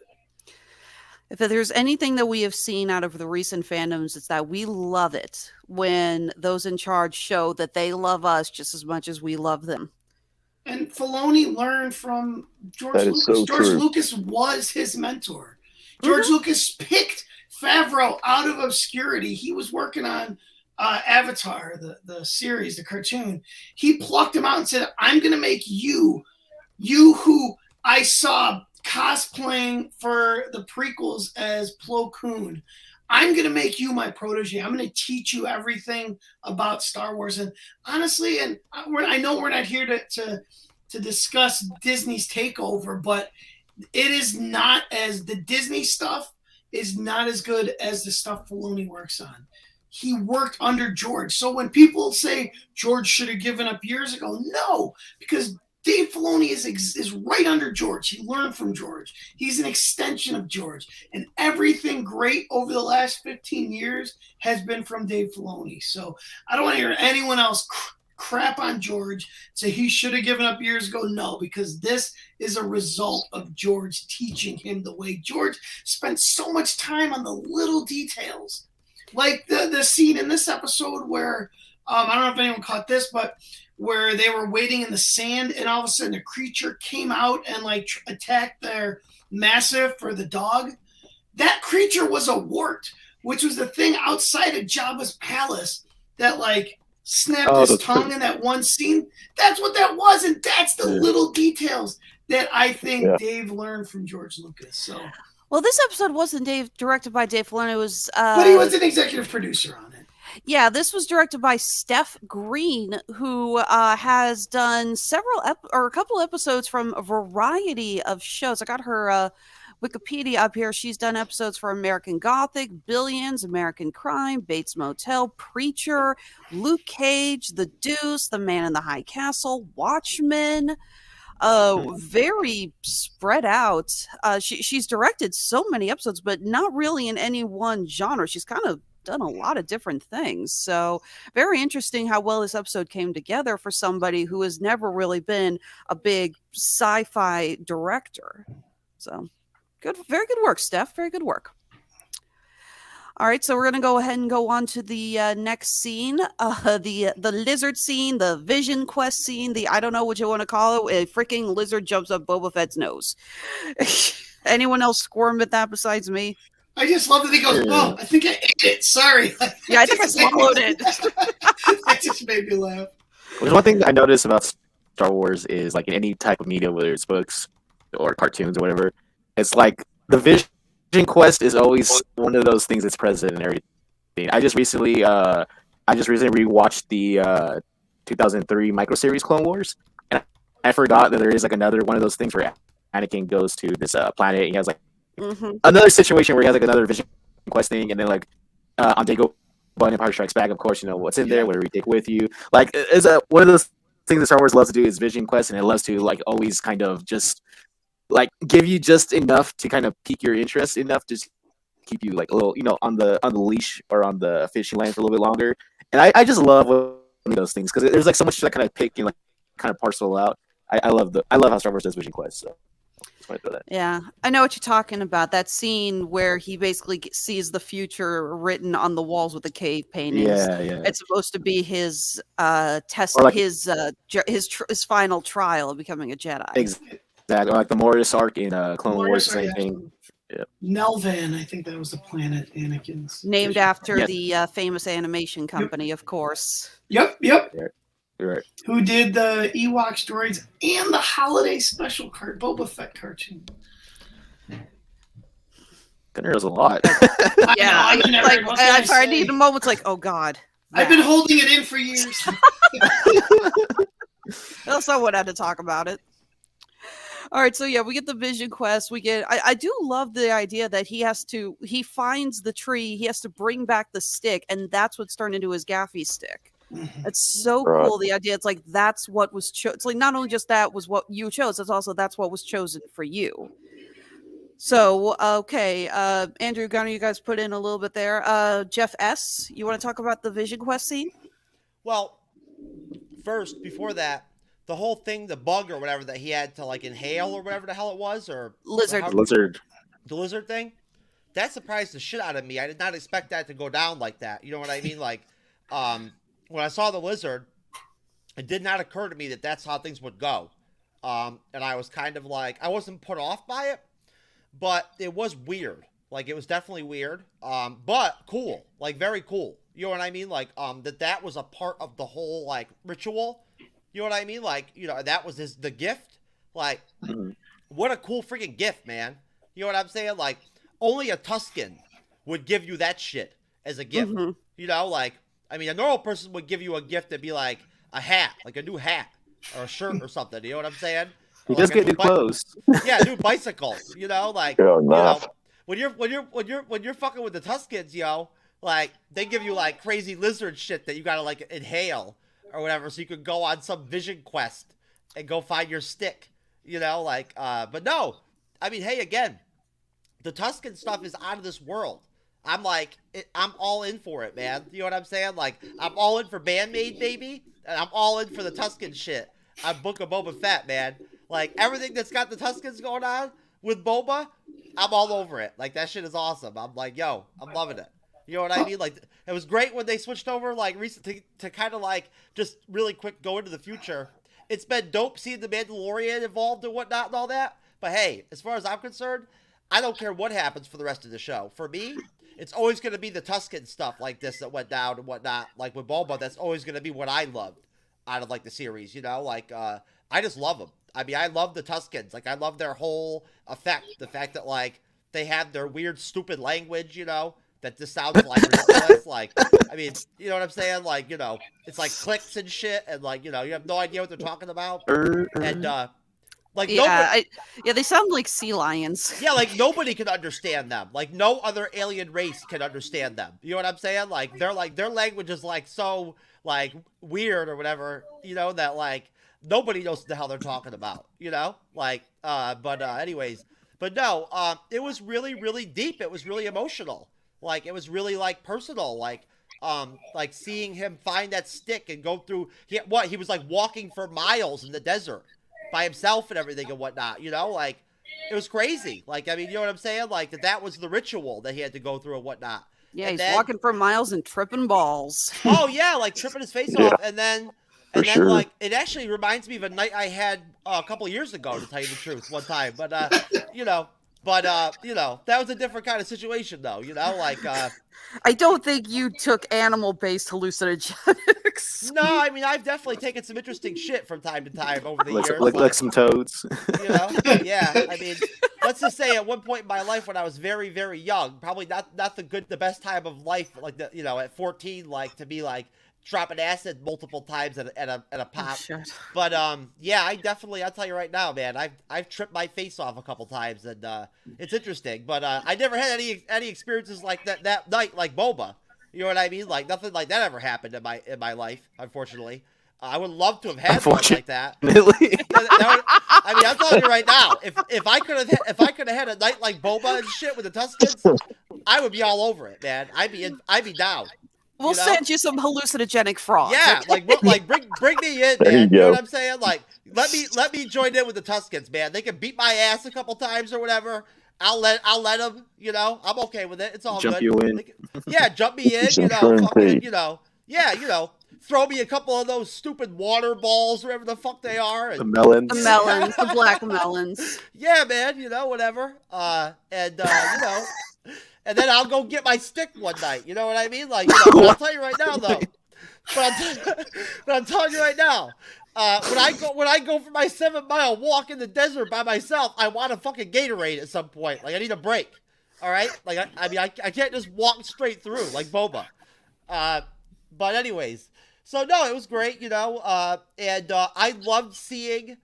If there's anything that we have seen out of the recent fandoms, it's that we love it when those in charge show that they love us just as much as we love them. And Filoni learned from George Lucas. So George true. Lucas was his mentor. George Lucas picked Favreau out of obscurity. He was working on Avatar, the series, the cartoon. He plucked him out and said, I'm going to make you who I saw cosplaying for the prequels as Plo Koon. I'm going to make you my protege. I'm going to teach you everything about Star Wars. And honestly, and I know we're not here to discuss Disney's takeover, but it is not as the Disney stuff is not as good as the stuff Filoni works on. He worked under George. So when people say George should have given up years ago, no, because Dave Filoni is right under George. He learned from George. He's an extension of George. And everything great over the last 15 years has been from Dave Filoni. So I don't want to hear anyone else crap on George, say he should have given up years ago. No, because this is a result of George teaching him the way. George spent so much time on the little details. Like the scene in this episode where, I don't know if anyone caught this, but where they were waiting in the sand, and all of a sudden a creature came out and attacked their Massive for the dog. That creature was a wart, which was the thing outside of Jabba's palace that snapped his tongue in that one scene. That's what that was, and that's the little details. that I think Yeah. Dave learned from George Lucas. So, Well, this episode wasn't directed by Dave Filoni. It was, but he was an executive producer on it. yeah, this was directed by Steph Green, who has done a couple episodes from a variety of shows. I got her Wikipedia up here. She's done episodes for American Gothic, Billions, American Crime, Bates Motel, Preacher, Luke Cage, The Deuce, The Man in the High Castle, Watchmen. Very spread out. She's directed so many episodes, but not really in any one genre. She's kind of done a lot of different things. So very interesting how well this episode came together for somebody who has never really been a big sci-fi director. So good, very good work, Steph. Very good work. All right, so we're gonna go ahead and go on to the next scene, the lizard scene, the Vision Quest scene. I don't know what you want to call it. A freaking lizard jumps up Boba Fett's nose. Anyone else squirm at that besides me? I just love that he goes, "Oh, I think I ate it. Sorry." Yeah, I think I swallowed it. That just made me laugh. There's one thing I noticed about Star Wars is like in any type of media, whether it's books or cartoons or whatever, it's like the Vision Quest is always one of those things that's present in everything. I just recently rewatched the 2003 microseries Clone Wars, and I forgot that there is like another one of those things where Anakin goes to this planet and he has like another situation where he has like another Vision Quest thing, and then like on Dagobah and Empire Strikes Back, of course, you know what's in there, whatever you take with you. Like is one of those things that Star Wars loves to do is Vision Quest, and it loves to like always kind of just like give you just enough to kind of pique your interest enough to keep you like a little, you know, on the leash or on the fishing line for a little bit longer. And I just love one of those things because there's like so much to kind of pick and like kind of parcel out. I love how Star Wars does Vision Quest. So just want to throw that. Yeah, I know what you're talking about. That scene where he basically sees the future written on the walls with the cave paintings. Yeah. It's supposed to be his test, Or like- his final trial of becoming a Jedi. Exactly, like the Mortis arc in Clone Wars, Mortis, same yeah. thing. Yeah. Nelvan, I think that was the planet Anakin's. Named after Yes. the famous animation company, of course. Yep. You're right. Who did the Ewoks droids and the holiday special Boba Fett cartoon? Gunnar knows a lot. Yeah, I know, like, what can I I say? need a moment. Like, oh God, I've been holding it in for years. someone had to talk about it. All right, so yeah, we get the Vision Quest. I do love the idea that he finds the tree, he has to bring back the stick, and that's what's turned into his gaffy stick. It's so Right. cool. The idea, it's like that's what was chosen. It's like not only just that was what you chose, it's also that's what was chosen for you. So okay, Andrew, Gunnar, you guys put in a little bit there. Jeff S., you want to talk about the Vision Quest scene? Well, first, before that, the whole thing, the bug or whatever that he had to like inhale or whatever the hell it was, or Lizard. the lizard thing, that surprised the shit out of me. I did not expect that to go down like that. You know what I mean? Like, when I saw the lizard, it did not occur to me that that's how things would go. And I was kind of like, I wasn't put off by it, but it was weird. Like, it was definitely weird, but cool, like very cool. You know what I mean? Like, that was a part of the whole like ritual. You know what I mean? Like, you know, that was the gift. Like, what a cool freaking gift, man. You know what I'm saying? Like, only a Tuscan would give you that shit as a gift. You know, like, I mean, a normal person would give you a gift that'd be like a hat, like a new hat or a shirt or something. You know what I'm saying? He Or does like a get new clothes. Yeah, new bicycles. You know, like, Fair you know, enough. when you're fucking with the Tuscans, yo, like they give you like crazy lizard shit that you gotta like inhale or whatever, so you could go on some Vision Quest and go find your stick. You know, like, but no, I mean, hey, again, the Tuscan stuff is out of this world. I'm like, I'm all in for it, man. You know what I'm saying? Like, I'm all in for Bandmaid, baby, and I'm all in for the Tuscan shit on Book of Boba Fett, man. Like, everything that's got the Tuscans going on with Boba, I'm all over it. Like, that shit is awesome. I'm like, yo, I'm loving it. You know what I mean? Like, it was great when they switched over, like, recently to kind of, like, just really quick go into the future. It's been dope seeing the Mandalorian involved and whatnot and all that. But, hey, as far as I'm concerned, I don't care what happens for the rest of the show. For me, it's always going to be the Tuscan stuff like this that went down and whatnot. Like, with Boba, that's always going to be what I loved out of, like, the series, you know? Like, I just love him. I mean, I love the Tuskens. Like, I love their whole effect. The fact that, like, they have their weird, stupid language, you know, that just sounds like ridiculous. Like, I mean, you know what I'm saying? Like, you know, it's like clicks and shit, and like, you know, you have no idea what they're talking about. And like, yeah, they sound like sea lions. Yeah, like nobody can understand them. Like no other alien race can understand them. You know what I'm saying? Like their language is like so like weird or whatever. You know that like nobody knows what the hell they're talking about. You know, like anyways, but no, it was really really deep. It was really emotional. Like it was really like personal. Like seeing him find that stick and go through. He was like walking for miles in the desert by himself and everything and whatnot, you know, like it was crazy. Like, I mean, you know what I'm saying? Like that was the ritual that he had to go through and whatnot. Yeah, he's walking for miles and tripping balls. Oh yeah, like tripping his face off. And then like it actually reminds me of a night I had a couple of years ago, to tell you the truth, one time. But you know, that was a different kind of situation though, you know, like I don't think you took animal-based hallucinogenics. No, I mean, I've definitely taken some interesting shit from time to time over the years. Like some toads. You know? Yeah, I mean, let's just say at one point in my life when I was very, very young, probably not the best time of life, like, you know, at 14, like, to be, like, dropping acid multiple times at a pop. Oh, but, yeah, I'll tell you right now, man, I've tripped my face off a couple times, and it's interesting. But I never had any experiences like that night, like Boba. You know what I mean? Like nothing like that ever happened in my life, unfortunately. I would love to have had something like that. I mean, I'm telling you right now, if I could have had a night like Boba and shit with the Tuskens, I would be all over it, man. I'd be down. We'll send you some hallucinogenic frogs. Yeah, like bring me in, man. You know what I'm saying? Like let me join in with the Tuskens, man. They can beat my ass a couple times or whatever. I'll let them, you know, I'm okay with it. It's all jump good. You in. Yeah, jump me in, you know, fucking, you know. Yeah, you know, throw me a couple of those stupid water balls, whatever the fuck they are. And, the melons. The black melons. Yeah, man, you know, whatever. You know, and then I'll go get my stick one night. You know what I mean? Like, you know, I'll tell you right now, though. But I'm telling you right now. When I go for my 7-mile walk in the desert by myself, I want a fucking Gatorade at some point. Like I need a break. All right. Like I can't just walk straight through like Boba. But anyways, so no, it was great, you know. And I loved seeing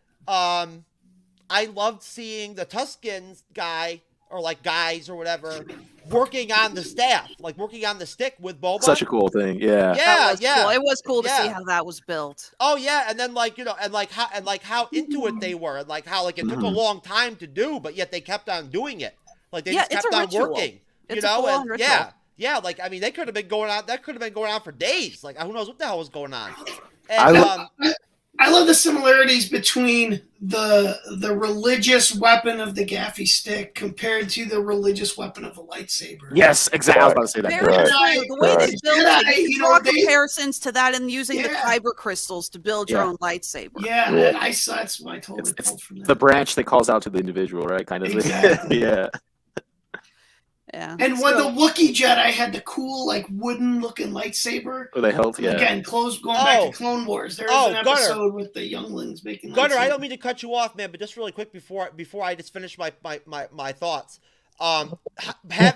the Tuskens guy or like guys or whatever working on the staff, like working on the stick with Boba. Such a cool thing, yeah. Yeah. Cool. It was cool to see how that was built. Oh yeah, and then like, you know, and like how into it they were, and like how like it took a long time to do, but yet they kept on doing it. Like they just kept on working. It's you know, and ritual. yeah, like I mean, they could have been going on. That could have been going on for days. Like who knows what the hell was going on. And, I love the similarities between the religious weapon of the gaffy stick compared to the religious weapon of a lightsaber. Yes, exactly. I was about to say that. Very true. The way they build it, you draw know, comparisons to that and using the kyber crystals to build your own lightsaber. Yeah, that's what I totally pulled from that. The branch that calls out to the individual, right? Kind of. Exactly. Yeah. Yeah. And when the Wookiee Jedi had the cool, like, wooden-looking lightsaber. Oh, they held, yeah. Again, going back to Clone Wars. There was an episode with the younglings making Gunnar, lightsabers. I don't mean to cut you off, man, but just really quick before I just finish my thoughts.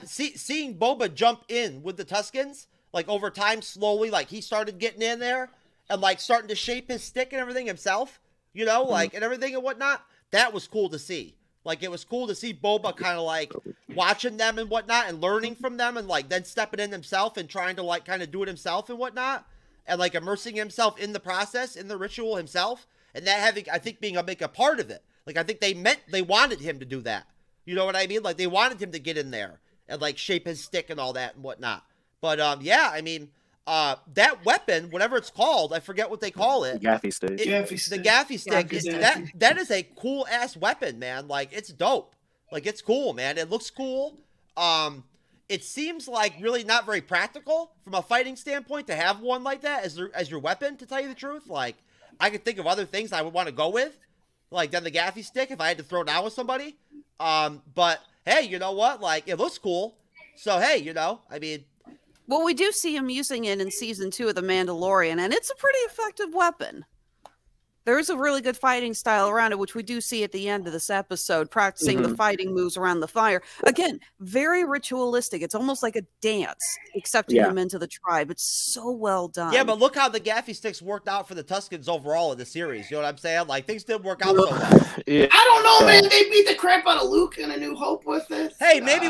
Seeing Boba jump in with the Tuskens, like, over time, slowly, like, he started getting in there and, like, starting to shape his stick and everything himself, you know, like, and everything and whatnot. That was cool to see. Like, it was cool to see Boba kind of, like, watching them and whatnot and learning from them and, like, then stepping in himself and trying to, like, kind of do it himself and whatnot and, like, immersing himself in the process, in the ritual himself, and that having, I think, being a part of it. Like, I think they wanted him to do that. You know what I mean? Like, they wanted him to get in there and, like, shape his stick and all that and whatnot. But, yeah, I mean, that weapon, whatever it's called, I forget what they call it. The gaffy stick. The gaffy stick. That is a cool ass weapon, man. Like it's dope. Like it's cool, man. It looks cool. It seems like really not very practical from a fighting standpoint to have one like that as your weapon. To tell you the truth, like I could think of other things I would want to go with, like than the gaffy stick if I had to throw down with somebody. But hey, you know what? Like it looks cool. So hey, you know, I mean. Well, we do see him using it in season 2 of The Mandalorian, and it's a pretty effective weapon. there is a really good fighting style around it, which we do see at the end of this episode, practicing the fighting moves around the fire. Again, very ritualistic. It's almost like a dance, accepting them into the tribe. It's so well done. Yeah, but look how the gaffy sticks worked out for the Tuskens overall in the series. You know what I'm saying? Like, things didn't work out so well. I don't know, man. They beat the crap out of Luke in A New Hope with it. Hey, maybe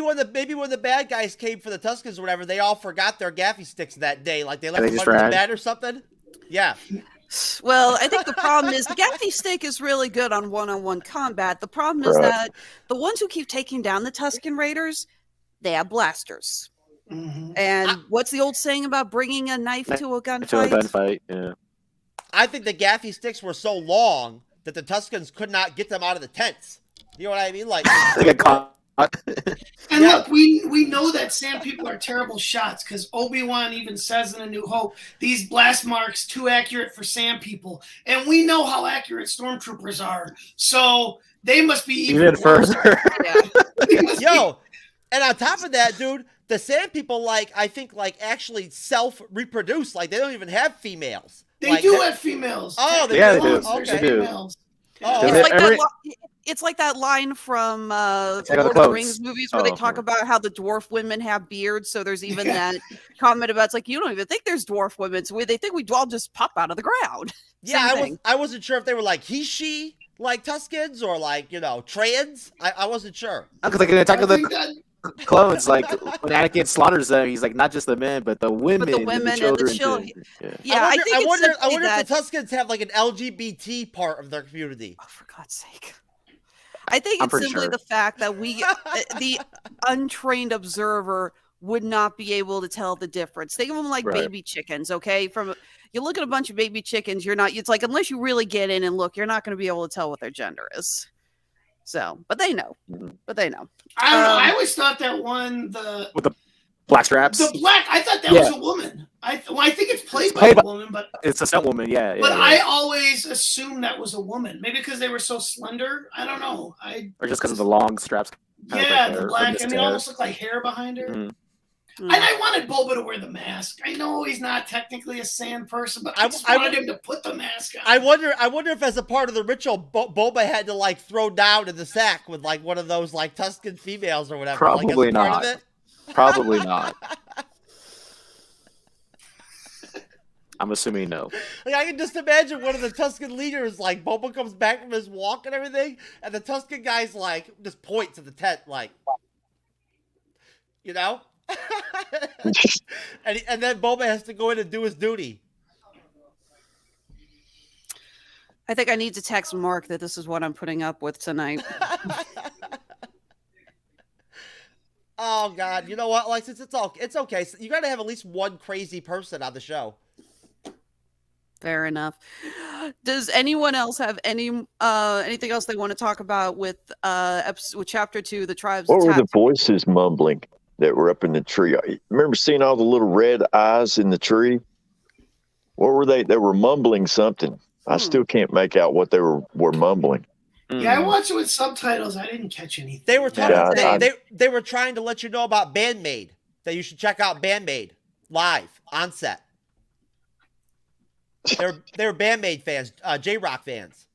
when the bad guys came for the Tuskens or whatever, they all forgot their gaffy sticks that day. Like, they left them under the bed or something. Yeah. Well, I think the problem is the gaffy stick is really good on one-on-one combat. The problem is that the ones who keep taking down the Tusken Raiders, they have blasters. And what's the old saying about bringing a knife to a gunfight? To a gunfight, yeah. I think the gaffy sticks were so long that the Tuskens could not get them out of the tents. You know what I mean? Like, they get caught. And look, we know that sand people are terrible shots because Obi-Wan even says in A New Hope, these blast marks too accurate for sand people. And we know how accurate stormtroopers are. So they must be even further. Yo, and on top of that, dude, the sand people, I think actually self-reproduce. Like, they don't even have females. They do have females. Oh, they do. Okay. They do. Females. Oh. It's like that line from Lord of of the the Clones. Rings movies where they talk about how the dwarf women have beards. So there's even that comment about, it's like, you don't even think there's dwarf women. So they think we all just pop out of the ground. Yeah, I wasn't sure if they were like he, she, like Tuskens, or like, trans. I wasn't sure. Because like in Attack of the Clones, like when Anakin slaughters them, he's like not just the men, but the women, and the children. Yeah, I wonder if the Tuskens have like an LGBT part of their community. Oh, for God's sake. I think it's simply the fact that the untrained observer would not be able to tell the difference. Think of them like baby chickens, okay? You look at a bunch of baby chickens, it's like, unless you really get in and look, you're not going to be able to tell what their gender is. So, but they know. I don't know. I always thought that with the black straps. I thought that was a woman. I think it's played by a woman, but it's a stunt woman. Yeah. But I always assumed that was a woman. Maybe because they were so slender. I don't know. Or just because of the long straps. Yeah, the black. I mean, almost looked like hair behind her. And I wanted Boba to wear the mask. I know he's not technically a sand person, but I just wanted him to put the mask on. I wonder if as a part of the ritual, Boba had to throw down in the sack with one of those Tusken females or whatever. Probably not. Probably not. I'm assuming no. I can just imagine one of the Tusken leaders, Boba comes back from his walk and everything, and the Tusken guy's just points at the tent, and then Boba has to go in and do his duty. I think I need to text Mark that this is what I'm putting up with tonight. Oh God! You know what, Alexis? It's okay. So you got to have at least one crazy person on the show. Fair enough. Does anyone else have anything else they want to talk about with chapter 2, the tribes? What were the voices mumbling that were up in the tree? Remember seeing all the little red eyes in the tree? What were they? They were mumbling something. I still can't make out what they were mumbling. Yeah, I watched it with subtitles. I didn't catch anything. They were talking. They were trying to let you know about Bandmade. That you should check out Bandmade live on set. They were Bandmade fans, J-Rock fans.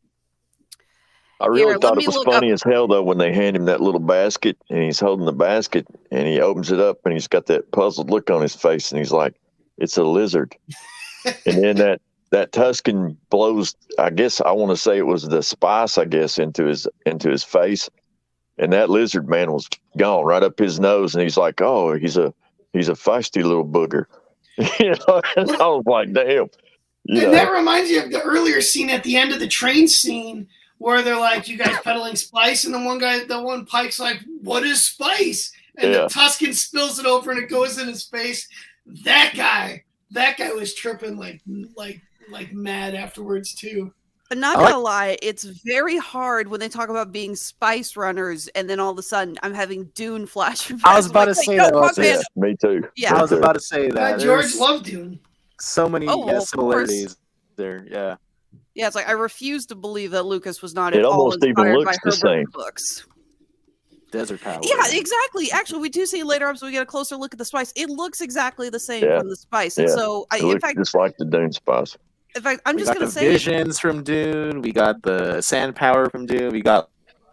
I really thought it was funny as hell though when they hand him that little basket and he's holding the basket and he opens it up and he's got that puzzled look on his face and he's like, "It's a lizard." And then that Tusken blows, I guess I want to say it was the spice, I guess, into his face. And that lizard man was gone right up his nose. And he's like, "Oh, he's a feisty little booger." And I was like, damn. And that reminds you of the earlier scene at the end of the train scene where they're like, "You guys peddling spice?" And the one Pike's like, "What is spice?" And the Tusken spills it over and it goes in his face. That guy was tripping like mad afterwards too. But not gonna lie, it's very hard when they talk about being spice runners, and then all of a sudden I'm having Dune flashbacks. I was about to say that. Yeah, me too. Yeah, I was about to say that. George loved Dune. So many similarities there. Yeah. Yeah, it's like I refuse to believe that Lucas was not it at all almost inspired even by looks the Herbert same. books. Desert power. Yeah, exactly. Actually, we do see later on, so we get a closer look at the spice. It looks exactly the same from the spice, and so it looks just like the Dune spice. In fact, I'm We just got gonna the say it. visions from Dune. We got the sand power from Dune. We got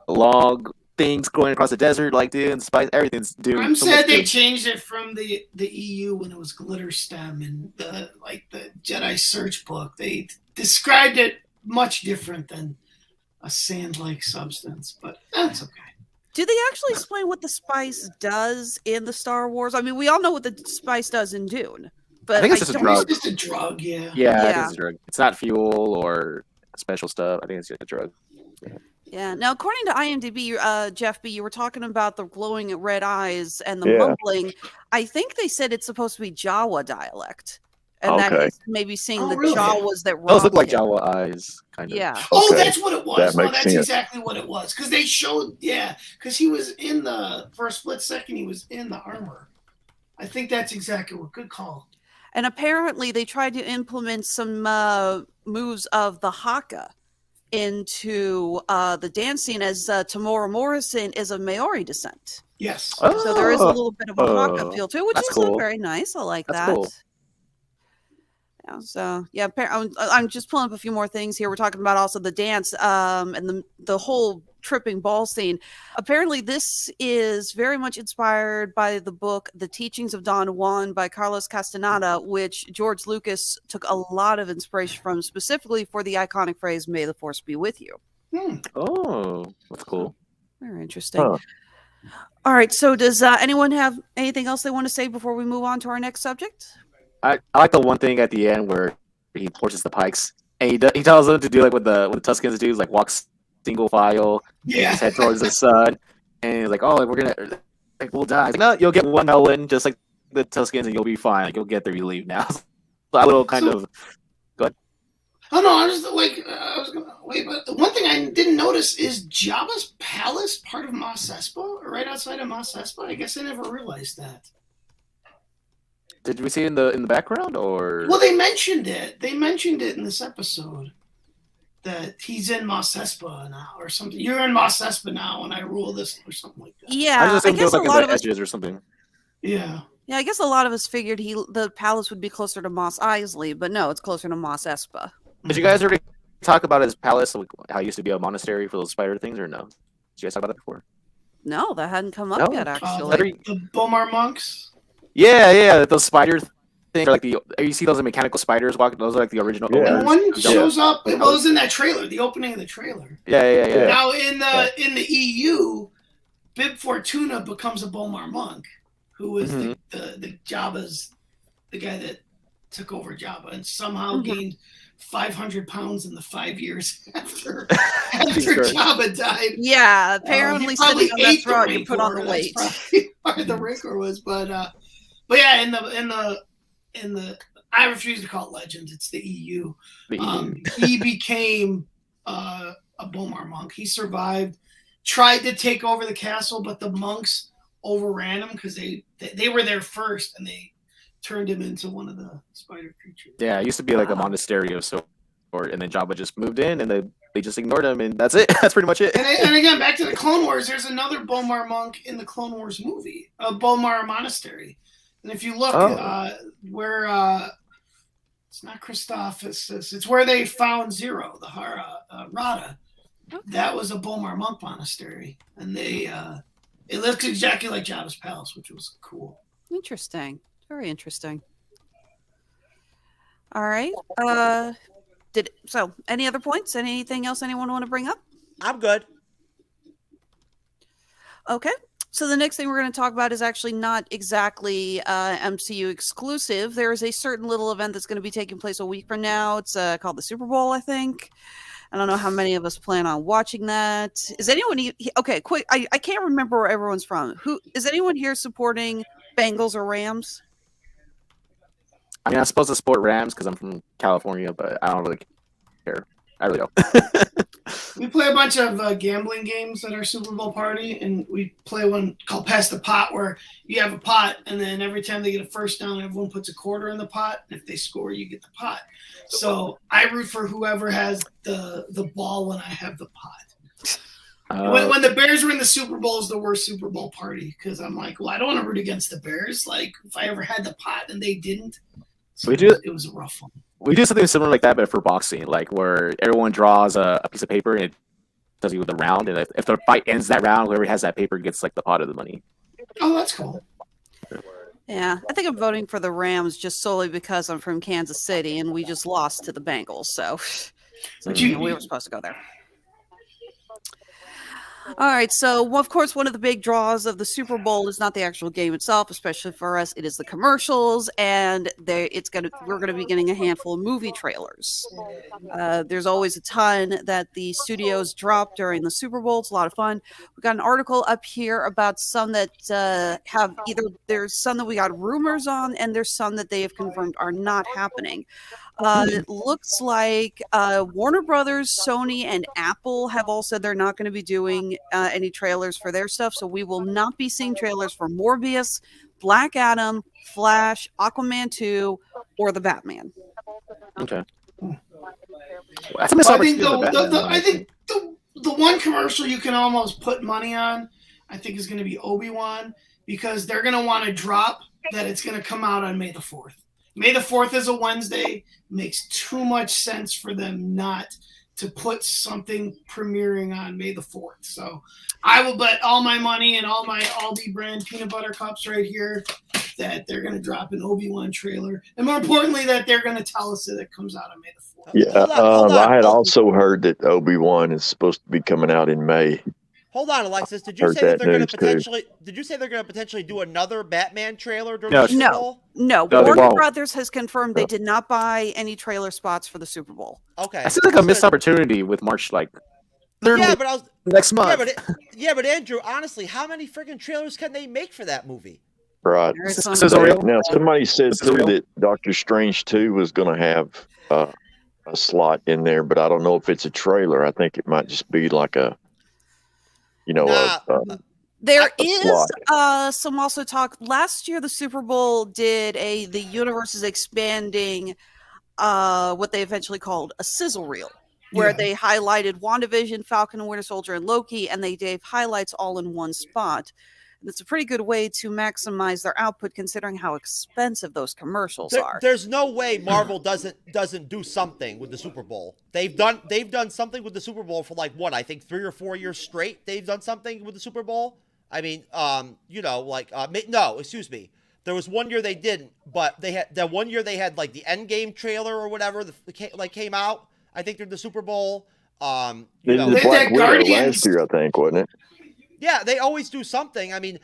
log things going across the desert like Dune. Spice, everything's Dune. I'm So much sad they Dune. changed it from the EU when it was glitter stem and the Jedi Search book. They described it much different than a sand-like substance, but that's okay. Do they actually explain what the spice does in the Star Wars? I mean, we all know what the spice does in Dune, but I think it's just a drug. It's just a drug, yeah. Yeah, I think it's a drug. It's not fuel or special stuff. I think it's just a drug. Yeah. Now, according to IMDb, Jeff B, you were talking about the glowing red eyes and the Yeah. mumbling. I think they said it's supposed to be Jawa dialect, and that Okay. he's maybe seeing the really? Jawas that Those look robbed like him. Jawa eyes, kind of. Yeah. Oh, Okay. that's what it was. That No, makes that's sense. exactly what it was. Because they showed, because he was in for a split second, he was in the armor. I think that's exactly what. Good call. And apparently, they tried to implement some moves of the haka into the dance scene, as Tamora Morrison is of Maori descent. Yes. So there is a little bit of a haka Oh, feel to it, which that's is cool. very nice. I like That's that. cool. Yeah, so yeah, I'm just pulling up a few more things here. We're talking about also the dance and the whole tripping ball scene. Apparently, this is very much inspired by the book The Teachings of Don Juan by Carlos Castaneda, which George Lucas took a lot of inspiration from, specifically for the iconic phrase "May the Force be with you." Oh, that's cool. Very interesting. Huh. All right, so does anyone have anything else they want to say before we move on to our next subject? I like the one thing at the end where he torches the Pikes, and he tells them to do like what the Tuskens do, like walk single file, Yeah. his head towards the sun, and he's like, "Oh, we're gonna we'll die." He's like, "No, you'll get one melon, just like the Tuskens, and you'll be fine. Like, you'll get there. You leave now." So a little kind of. Go ahead. Oh no, I was like, I was gonna wait, but the one thing I didn't notice is Jabba's palace part of Mos Espa, or right outside of Mos Espa. I guess I never realized that. Did we see it in the background or? Well, they mentioned it. They mentioned it in this episode that he's in Mos Espa now, or something. You're in Mos Espa now, and I rule this, or something like that. Yeah, I just assumed it was guess like a lot in of the us. edges or something. Yeah. Yeah, I guess a lot of us figured the palace would be closer to Mos Eisley, but no, it's closer to Mos Espa. Did you guys already talk about his palace, like how it used to be a monastery for those spider things, or no? Did you guys talk about that before? No, that hadn't come up No? yet, Like actually. the Bomar monks. Yeah, those spider things, are like you see those mechanical spiders walking. Those are like the original. Yeah. And owners. one Yeah. shows up. It was in that trailer, the opening of the trailer. Yeah. Now in the EU, Bib Fortuna becomes a Bomar monk, who is the Jabba's, the guy that took over Jabba and somehow gained 500 pounds in the 5 years after Jabba died. Yeah, apparently he probably sitting on that ate the throne, you put on the Rancor. weight. That's probably where the Rancor was, but yeah, in the I refuse to call it Legends. It's the EU. He became a Bomar monk. He survived, tried to take over the castle, but the monks overran him because they were there first, and they turned him into one of the spider creatures. Yeah, it used to be like a monastery of sort, and then Jabba just moved in, and they just ignored him, and that's it. That's pretty much it. And again, back to the Clone Wars, there's another Bomar monk in the Clone Wars movie, a Bomar monastery. And if you look where it's not Christophsis, it's where they found Zero, the Rada. That was a Bomar monk monastery, and it looks exactly like Jabba's palace, which was cool. Interesting. Very interesting. All right. Any other points? Anything else anyone want to bring up? I'm good. Okay. So the next thing we're going to talk about is actually not exactly MCU exclusive. There is a certain little event that's going to be taking place a week from now. It's called the Superbowl, I think. I don't know how many of us plan on watching that. Is anyone okay? Quick, I can't remember where everyone's from. Who is anyone here supporting Bengals or Rams? I mean, I'm supposed to support Rams because I'm from California, but I don't really care. I really don't. We play a bunch of gambling games at our Super Bowl party, and we play one called Pass the Pot, where you have a pot, and then every time they get a first down, everyone puts a quarter in the pot, and if they score, you get the pot. So I root for whoever has the ball when I have the pot. When the Bears were in the Super Bowl, is the worst Super Bowl party, because I'm like, well, I don't want to root against the Bears. Like, if I ever had the pot and they didn't, So We do. it was a rough one. We do something similar like that, but for boxing, like where everyone draws a piece of paper and it tells you the round, and if the fight ends that round, whoever has that paper gets like the pot of the money. Oh, that's cool. Yeah, I think I'm voting for the Rams just solely because I'm from Kansas City and we just lost to the Bengals. So we were supposed to go there. All right, so of course, one of the big draws of the Super Bowl is not the actual game itself, especially for us. It is the commercials, and we're gonna be getting a handful of movie trailers. There's always a ton that the studios drop during the Super Bowl. It's a lot of fun. We got an article up here about some that there's some that we got rumors on, and there's some that they have confirmed are not happening. It looks like Warner Brothers, Sony, and Apple have all said they're not going to be doing any trailers for their stuff. So we will not be seeing trailers for Morbius, Black Adam, Flash, Aquaman 2, or the Batman. Okay. I think the one commercial you can almost put money on, I think, is going to be Obi-Wan, because they're going to want to drop that it's going to come out on May the 4th. May the 4th is a Wednesday. Makes too much sense for them not to put something premiering on May the 4th. So I will bet all my money and all my Aldi brand peanut butter cups right here that they're going to drop an Obi-Wan trailer. And more importantly, that they're going to tell us that it comes out on May the 4th. Yeah, I had also heard that Obi-Wan is supposed to be coming out in May. Hold on, Alexis. Did you say that they're going to potentially? Did you say they're going to potentially do another Batman trailer during the Super Bowl? No. Warner Brothers has confirmed they did not buy any trailer spots for the Super Bowl. Okay, I feel like a missed opportunity with March, like next month. But Andrew, honestly, how many freaking trailers can they make for that movie? Right. Now, somebody said too that Doctor Strange 2 was going to have a slot in there, but I don't know if it's a trailer. I think it might just be like a. There is some also talk. Last year, the Super Bowl did the universe is expanding, what they eventually called a sizzle reel, where they highlighted WandaVision, Falcon and Winter Soldier, and Loki, and they gave highlights all in one spot. And it's a pretty good way to maximize their output, considering how expensive those commercials are. There's no way Marvel doesn't do something with the Super Bowl. They've done something with the Super Bowl for I think 3 or 4 years straight. They've done something with the Super Bowl. I mean, no, excuse me. There was 1 year they didn't, but they had that 1 year they had like the Endgame trailer or whatever came out. I think during the Super Bowl. The Black Widow last year, I think, wasn't it? Yeah, they always do something. I mean,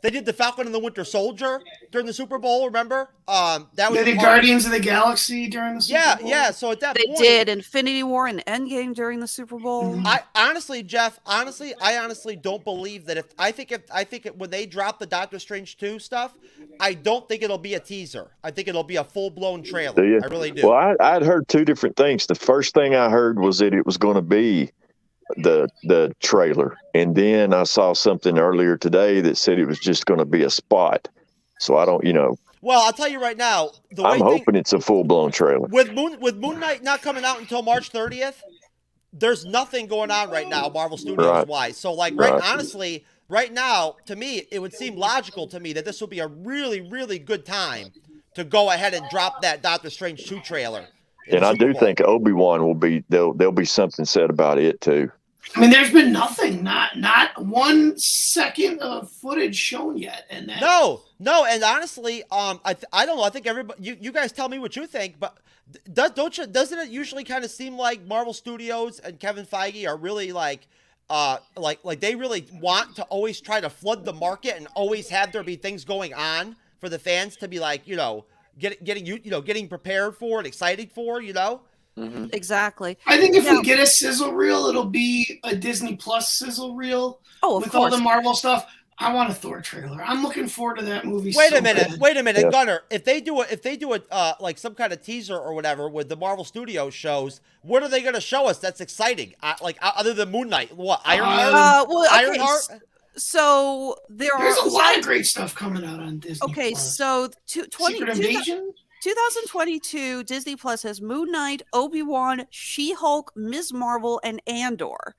they did the Falcon and the Winter Soldier during the Super Bowl. Remember? They did Guardians of the Galaxy during the Super Bowl. Yeah. So at that point, they did Infinity War and Endgame during the Super Bowl. I honestly don't believe that. I think when they drop the Doctor Strange 2 stuff, I don't think it'll be a teaser. I think it'll be a full blown trailer. I really do. Well, I'd heard two different things. The first thing I heard was that it was going to be the trailer, and then I saw something earlier today that said it was just going to be a spot. So I don't, Well, I'll tell you right now. I'm hoping it's a full-blown trailer. With Moon Knight not coming out until March 30th, there's nothing going on right now, Marvel Studios wise. So, honestly, right now, to me, it would seem logical to me that this would be a really, really good time to go ahead and drop that Doctor Strange 2 trailer. And I do think Obi-Wan will be. There'll be something said about it too. I mean, there's been nothing, not 1 second of footage shown yet, and no, and honestly, I don't know. I think everybody, you guys tell me what you think, but doesn't it usually kind of seem like Marvel Studios and Kevin Feige are really like they really want to always try to flood the market and always have there be things going on for the fans to be like, getting prepared for and excited for, Mm-hmm. Exactly. I think if we get a sizzle reel, it'll be a Disney Plus sizzle reel with all the Marvel stuff. I want a Thor trailer. I'm looking forward to that movie. Wait a minute, Gunnar. If they do a like some kind of teaser or whatever with the Marvel Studios shows, what are they going to show us that's exciting? Other than Moon Knight, what Ironheart? Ironheart. So there's a lot of great stuff coming out on Disney. Okay, Plus. so Secret Invasion. 2022 Disney Plus has Moon Knight, Obi-Wan, She-Hulk, Ms. Marvel, and Andor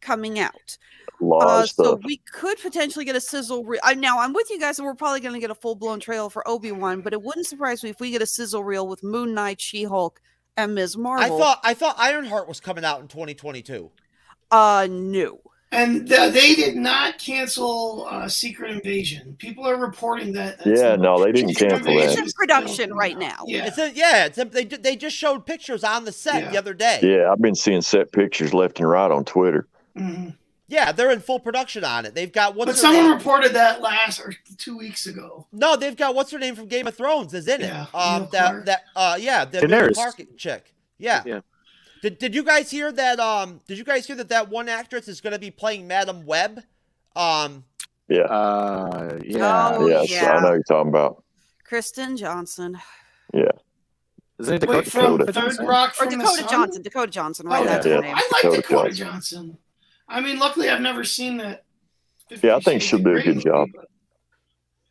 coming out. A lot of So stuff. we could potentially get a sizzle. Now I'm with you guys, and we're probably going to get a full blown trailer for Obi-Wan, but it wouldn't surprise me if we get a sizzle reel with Moon Knight, She-Hulk, and Ms. Marvel. I thought Ironheart was coming out in 2022. No. And they did not cancel Secret Invasion. People are reporting that. Yeah, no, they didn't cancel It's that. in production right now. Yeah. They just showed pictures on the set the other day. Yeah, I've been seeing set pictures left and right on Twitter. Mm-hmm. Yeah, they're in full production on it. They've got But someone reported that 2 weeks ago. No, they've got what's her name from Game of Thrones is in it. Emilia The Daenerys. Clark chick. Yeah. Did you guys hear that? Did you guys hear that one actress is going to be playing Madam Web? Yeah. Yeah. Oh, yes, I know you're talking about. Kristen Johnson. Yeah. Isn't it Wait, from Dakota? Third Rock Or from the Dakota Sun? Johnson. Dakota Johnson, right? Oh, That's yeah. her name. I like Dakota Dakota Johnson. I mean, luckily I've never seen that. Yeah, I think she'll do a good job.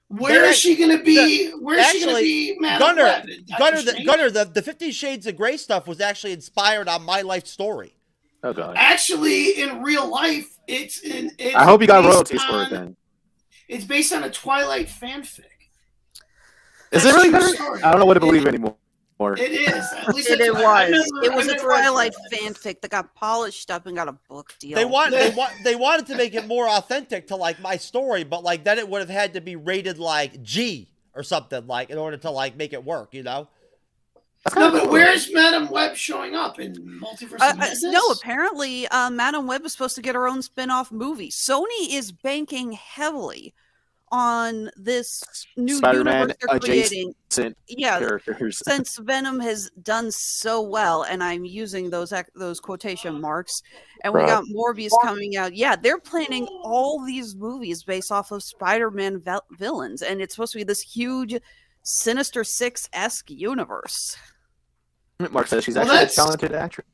Where is she going to be? Where is she going to be, Madam Web? Gunnar, the 50 Shades of Grey stuff was actually inspired on my life story. Oh god. Actually, in real life, it's I hope you got based royalties for on- it then. It's based on a Twilight fanfic. Is it really True better? story. I don't know what to believe anymore. It is. At least It that's what- I've was. never- It was I've a never read Twilight Twilight. fanfic that got polished up and got a book deal. They wanted to make it more authentic to like my story, but like then it would have had to be rated like G or something like in order to like make it work, you know? No, but where's Madam Web showing up in Multiverse of Madness? No, apparently Madam Web is supposed to get her own spin-off movie. Sony is banking heavily on this new Spider-Man universe they're creating. adjacent characters. Since Venom has done so well, and I'm using those quotation marks, and we Right. got Morbius coming out. Yeah, they're planning all these movies based off of Spider-Man villains, and it's supposed to be this huge Sinister Six-esque universe. Mark says she's Well, actually a that's- talented actress.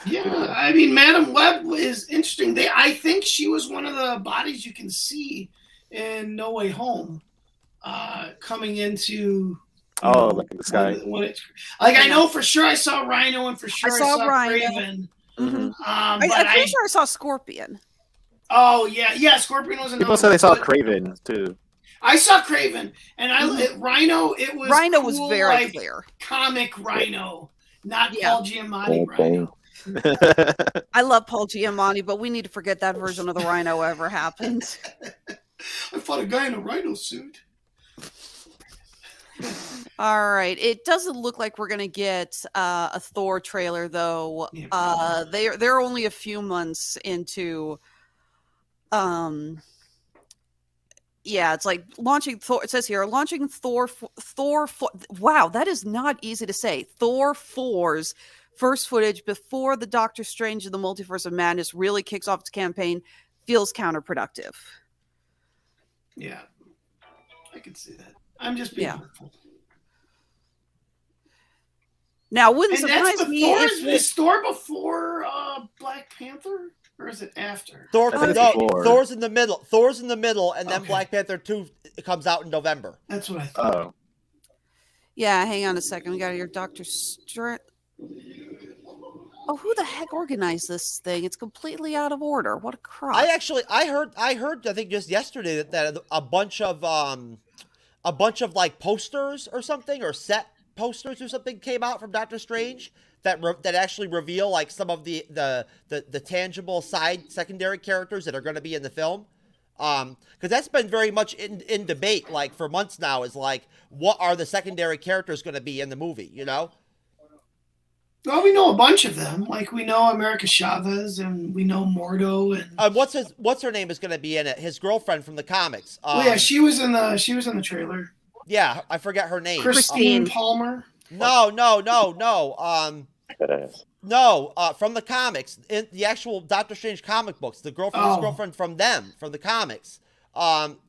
Yeah, I mean, Madam Web is interesting. I think she was one of the bodies you can see in No Way Home, coming into. Like in the sky. I know for sure I saw Rhino, and for sure I saw Rhino. Craven. Mm-hmm. But I'm pretty sure I saw Scorpion. Oh yeah, Scorpion was another. People said they saw but Craven too. I saw Craven, and Rhino. It was Rhino was cool, very like, clear. comic Rhino, not Yeah. Paul Giamatti Okay. Rhino. I love Paul Giamatti, but we need to forget that version of the Rhino ever happened. I fought a guy in a Rhino suit. All right. It doesn't look like we're gonna get a Thor trailer though. They're only a few months into yeah, it's like launching Thor. It says here launching Thor. Wow, that is not easy to say. Thor 4's first footage before the Doctor Strange and the Multiverse of Madness really kicks off its campaign feels counterproductive. Yeah, I can see that. I'm just being hopeful. Now, it wouldn't And that's surprise me before, if is Thor before Black Panther, or is it after? Thor's in the middle. Thor's in the middle, and then Black Panther 2 comes out in November. That's what I thought. Oh. Yeah, hang on a second. We got your Doctor Strange. Oh, who the heck organized this thing? It's completely out of order. What a crap! I heard. I think just yesterday that a bunch of like posters or something, or set posters or something came out from Doctor Strange that actually reveal like some of the tangible secondary characters that are going to be in the film. Because that's been very much in debate like for months now. Is like, what are the secondary characters going to be in the movie? You know. Well, we know a bunch of them. Like we know America Chavez, and we know Mordo, and what's her name is going to be in it? His girlfriend from the comics. yeah, she was in the trailer. Yeah, I forget her name. Christine Palmer. No. From the comics, in the actual Doctor Strange comic books, his girlfriend from the comics.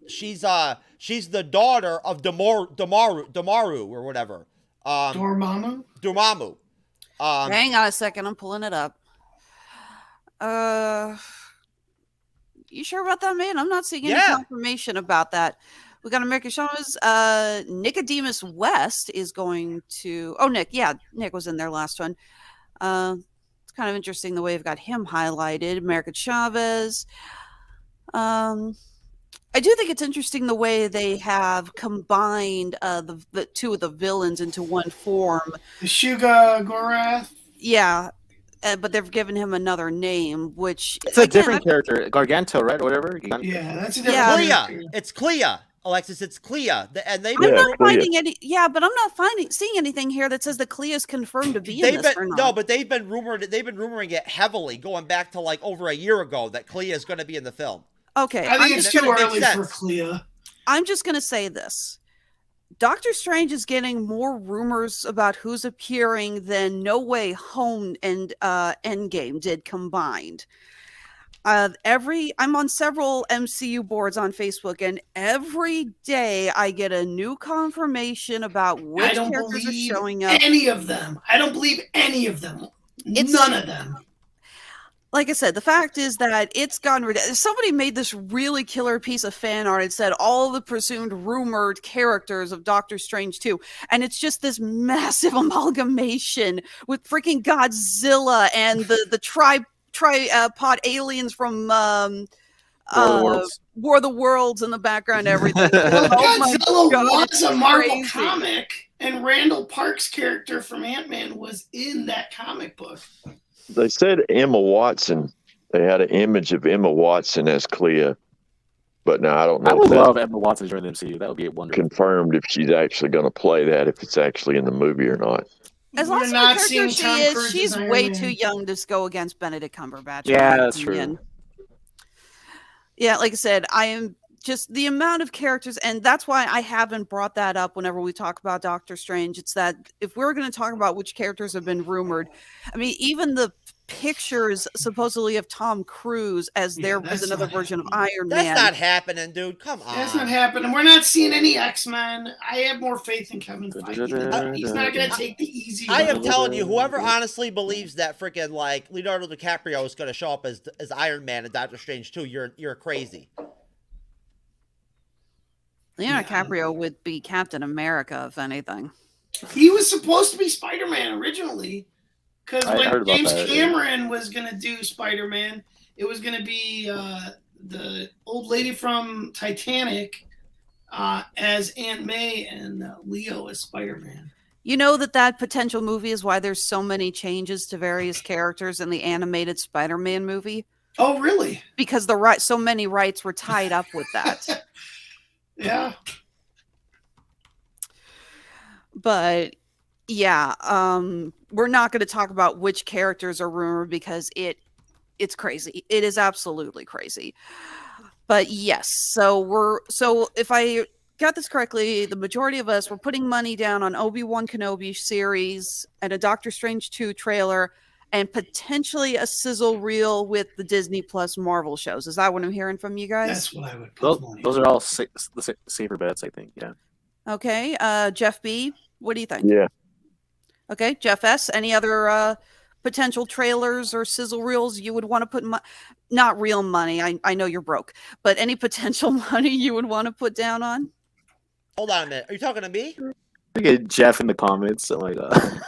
She's the daughter of Dormammu or whatever. Dormammu. Hang on a second, I'm pulling it up. You sure about that, man? I'm not seeing any confirmation about that. We got American Chavez. Nicodemus West is going to. Oh, Nick. Yeah, Nick was in their last one. It's kind of interesting the way they've got him highlighted. America Chavez. I do think it's interesting the way they have combined the two of the villains into one form. The Shuga Gorath. Yeah, but they've given him another name, which it's a different character, Garganto, right? Or whatever. Yeah, that's a different Clea. It's Clea, Alexis. It's Clea. And they've I'm not finding any. Yeah, but I'm not seeing anything here that says that Clea is confirmed to be in this or not. No, but they've been rumoring it heavily, going back to like over a year ago, that Clea is going to be in the film. Okay, I think it's too early for Clea. I'm just going to say this. Doctor Strange is getting more rumors about who's appearing than No Way Home and Endgame did combined. I'm on several MCU boards on Facebook, and every day I get a new confirmation about which characters are showing up. Any of them. I don't believe any of them. None of them. Like I said, the fact is that it's gone ridiculous. Somebody made this really killer piece of fan art. It said all the presumed rumored characters of Doctor Strange 2. And it's just this massive amalgamation with freaking Godzilla and the tripod aliens from War of the Worlds in the background and everything. Godzilla was a Marvel comic, and Randall Park's character from Ant-Man was in that comic book. They said Emma Watson. They had an image of Emma Watson as Clea, but now I don't know. I would love Emma Watson joining the MCU. That would be wonderful. Confirmed if she's actually going to play that, if it's actually in the movie or not. As long as the character she is, she's way too young to go against Benedict Cumberbatch. Yeah, that's true. Yeah, like I said, I am just the amount of characters, and that's why I haven't brought that up whenever we talk about Doctor Strange. It's that if we're going to talk about which characters have been rumored, I mean, even the pictures supposedly of Tom Cruise as another version of Iron Man. That's not happening, dude. Come on. That's not happening. We're not seeing any X-Men. I have more faith in Kevin Feige. He's not going to take the easy I am telling you, whoever honestly believes that freaking like Leonardo DiCaprio is going to show up as Iron Man in Doctor Strange 2, you're crazy. Leonardo DiCaprio would be Captain America, if anything. He was supposed to be Spider-Man originally. Because when James Cameron was going to do Spider-Man, it was going to be the old lady from Titanic as Aunt May and Leo as Spider-Man. You know that potential movie is why there's so many changes to various characters in the animated Spider-Man movie. Oh, really? Because so many rights were tied up with that. Yeah. But yeah, we're not going to talk about which characters are rumored because it's crazy. It is absolutely crazy. But yes, so if I got this correctly, the majority of us were putting money down on Obi-Wan Kenobi series and a Doctor Strange 2 trailer and potentially a sizzle reel with the Disney Plus Marvel shows. Is that what I'm hearing from you guys? That's what I would put money those are all the safer bets, I think. Yeah. Okay. Jeff B., what do you think? Yeah. Okay. Jeff S., any other potential trailers or sizzle reels you would want to put not real money. I know you're broke, but any potential money you would want to put down on? Hold on a minute. Are you talking to me? Get Jeff in the comments. Oh my god.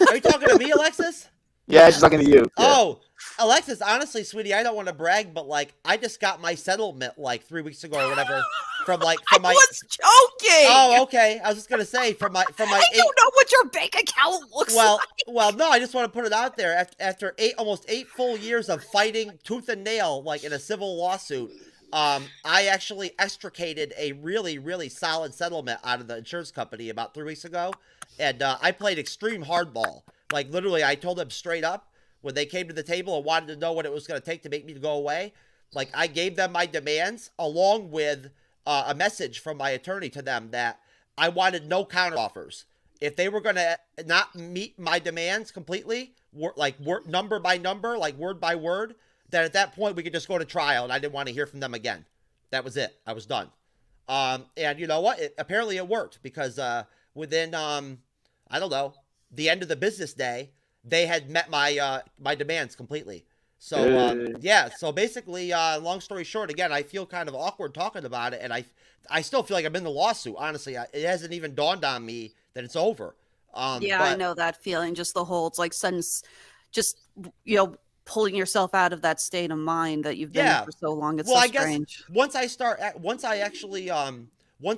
Are you talking to me, Alexis? Yeah, she's talking to you. Oh, Alexis, honestly, sweetie, I don't want to brag, but like I just got my settlement like 3 weeks ago or whatever from my I was joking. Oh, okay. I was just gonna say from my I don't know what your bank account looks like. Well, no, I just want to put it out there. After almost 8 full years of fighting tooth and nail, like in a civil lawsuit, I actually extricated a really, really solid settlement out of the insurance company about 3 weeks ago, and I played extreme hardball. Like literally, I told them straight up when they came to the table and wanted to know what it was going to take to make me go away. Like I gave them my demands along with a message from my attorney to them that I wanted no counteroffers. If they were going to not meet my demands completely, number by number, like word by word, then at that point we could just go to trial, and I didn't want to hear from them again. That was it. I was done. And you know what? Apparently it worked because within I don't know, the end of the business day, they had met my my demands completely. So yeah, so basically, long story short, again, I feel kind of awkward talking about it, and I still feel like I'm in the lawsuit. Honestly, it hasn't even dawned on me that it's over. Yeah, I know that feeling. Just the whole, it's like sudden just pulling yourself out of that state of mind that you've been in for so long. It's well, so I guess strange. once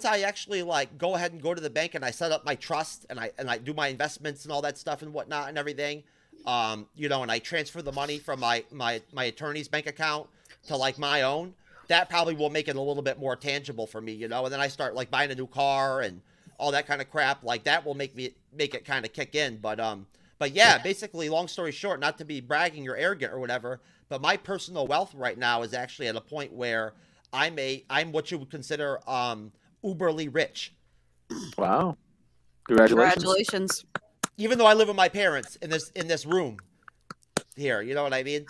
I actually like go ahead and go to the bank and I set up my trust and I do my investments and all that stuff and whatnot and everything, and I transfer the money from my attorney's bank account to like my own, that probably will make it a little bit more tangible for me, and then I start like buying a new car and all that kind of crap. Like that will make it kind of kick in. But yeah, basically, long story short, not to be bragging or arrogant or whatever, but my personal wealth right now is actually at a point where I'm what you would consider uberly rich. Wow. Congratulations. Congratulations. Even though I live with my parents in this room here, you know what I mean?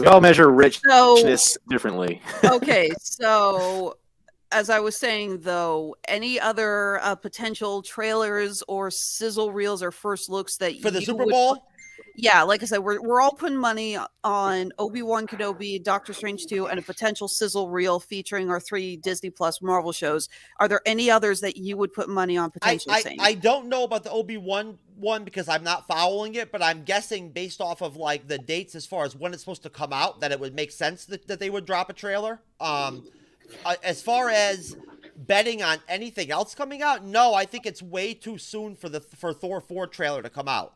We all measure richness differently. Okay, so as I was saying, though, any other potential trailers or sizzle reels or first looks that for the Super Bowl? Yeah, like I said, we're all putting money on Obi-Wan Kenobi, Doctor Strange 2, and a potential sizzle reel featuring our 3 Disney Plus Marvel shows. Are there any others that you would put money on potentially seeing? I don't know about the Obi-Wan one because I'm not following it, but I'm guessing based off of like the dates as far as when it's supposed to come out, that it would make sense that they would drop a trailer. As far as betting on anything else coming out, no, I think it's way too soon for Thor 4 trailer to come out.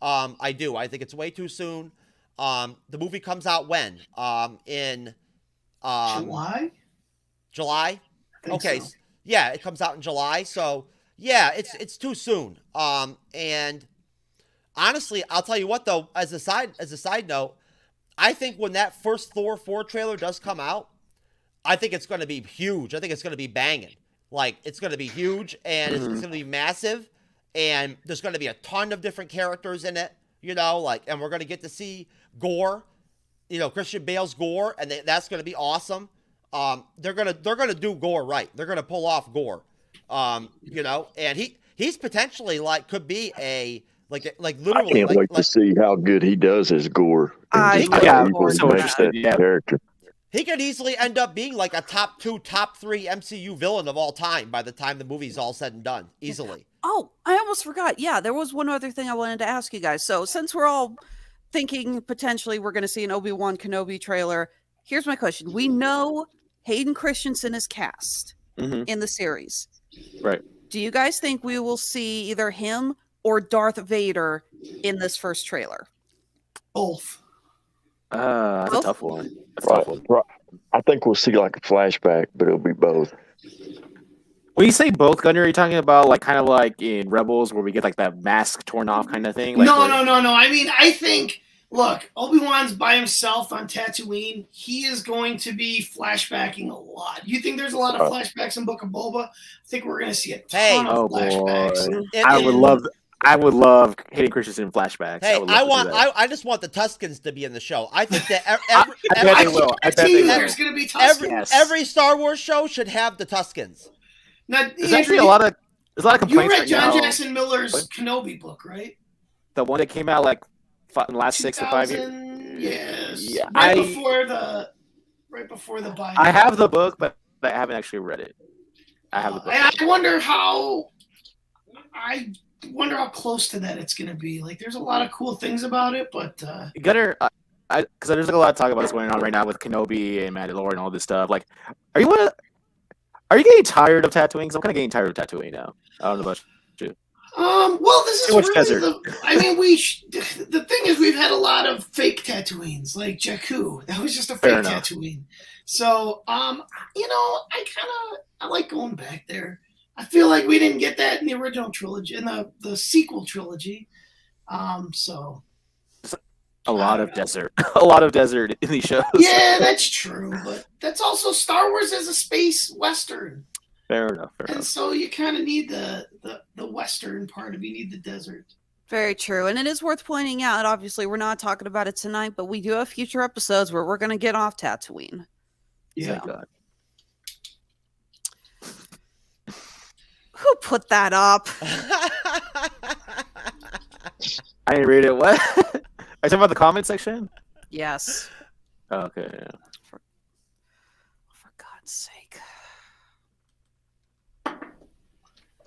I do. I think it's way too soon. The movie comes out when? In July? July? Okay. So. Yeah, it comes out in July. So yeah, it's too soon. And honestly, I'll tell you what though, as a side note, I think when that first Thor 4 trailer does come out, I think it's going to be huge. I think it's going to be banging. Like, it's going to be huge, and it's going to be massive, and there's going to be a ton of different characters in it, and we're going to get to see Gore, Christian Bale's Gore, and that's going to be awesome. They're going to do Gore right. They're going to pull off Gore, and he's potentially could be a literally. I can't wait to see how good he does as Gore. Character. He could easily end up being like a top 2, top 3 MCU villain of all time by the time the movie's all said and done. Easily. Oh, I almost forgot. Yeah, there was one other thing I wanted to ask you guys. So since we're all thinking potentially we're going to see an Obi-Wan Kenobi trailer, here's my question. We know Hayden Christensen is cast in the series. Right. Do you guys think we will see either him or Darth Vader in this first trailer? Both. That's a tough one. I think we'll see like a flashback, but it'll be both. When you say both, Gunnar, are you talking about kind of like in Rebels where we get like that mask torn off kind of thing? No. I mean, I think, look, Obi-Wan's by himself on Tatooine. He is going to be flashbacking a lot. You think there's a lot of flashbacks in Book of Boba? I think we're going to see a ton of flashbacks. Boy. I would love Hayden Christensen flashbacks. Hey, I just want the Tuscans to be in the show. I think that I bet they will. There's going to be Tuscans. Every Star Wars show should have the Tuscans. Now, there's actually a lot of complaints. You read John Jackson Miller's Kenobi book, right? The one that came out in the last 6 to 5 years. Yes. Yeah, right before the buy. I have the book, but I haven't actually read it. I have the book. I wonder how close to that it's going to be. Like, there's a lot of cool things about it, but Gunnar, because there's a lot of talk about what's going on right now with Kenobi and Mandalorian and all this stuff. Like, are you getting tired of Tatooine? Because I'm kind of getting tired of Tatooine now. I don't know about you. Well, this is really the thing is we've had a lot of fake Tatooines, like Jakku. That was just a fake Tatooine. So, I like going back there. I feel like we didn't get that in the original trilogy, in the sequel trilogy. So a lot of desert in these shows. Yeah, that's true, but that's also Star Wars as a space western. Fair enough. So you kind of need the western part of you need the desert. Very true, and it is worth pointing out. Obviously, we're not talking about it tonight, but we do have future episodes where we're going to get off Tatooine. Yeah. God. Who put that up? I didn't read it. What? Are you talking about the comment section? Yes. Okay. For God's sake.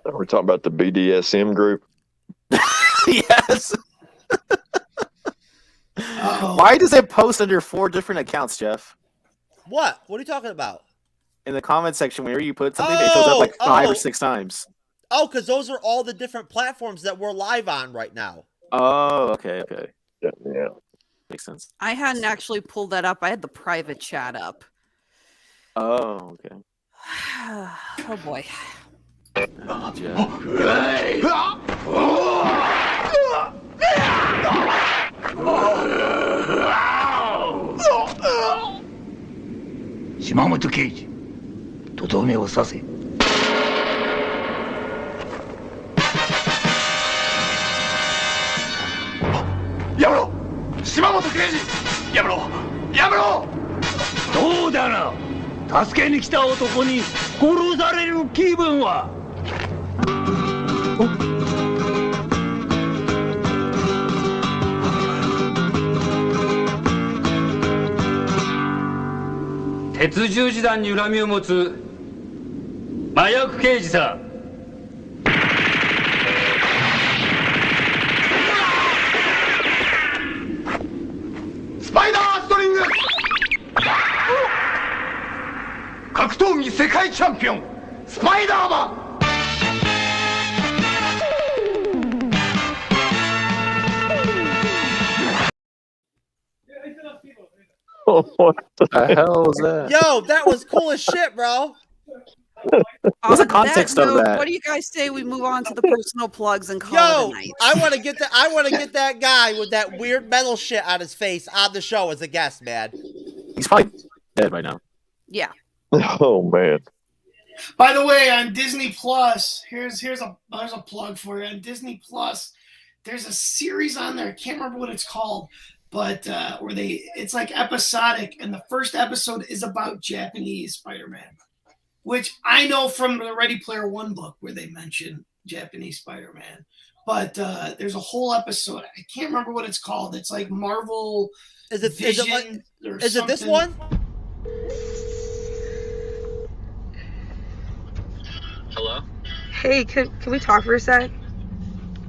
We're talking about the BDSM group. Yes. Why does it post under 4 different accounts, Jeff? What? What are you talking about? In the comment section, whenever you put something, it shows up like 5 or 6 times. Oh, because those are all the different platforms that we're live on right now. Oh, okay. Yeah. Makes sense. I hadn't actually pulled that up. I had the private chat up. Oh, okay. Oh boy. Shimamoto Cage, とどめを刺せ。やめろ、島本刑事、やめろ、やめろ。どうだな、助けに来た男に殺される気分は。鉄十字団に恨みを持つ麻薬刑事さ。スパイダーストリング、格闘技世界チャンピオンスパイダーマン。What the hell was that? Yo, that was cool as shit, bro. What's the context of that? What do you guys say we move on to the personal plugs and call it a night? I want to get that. I want to get that guy with that weird metal shit on his face on the show as a guest, man. He's probably dead by now. Yeah. Oh man. By the way, on Disney Plus, here's a plug for you. On Disney Plus, there's a series on there. I can't remember what it's called, but where it's like episodic, and the first episode is about Japanese Spider-Man, which I know from the Ready Player One book where they mention Japanese Spider-Man. But there's a whole episode. I can't remember what it's called. It's like Marvel. Is it this something. one? Hello? Hey, can we talk for a sec?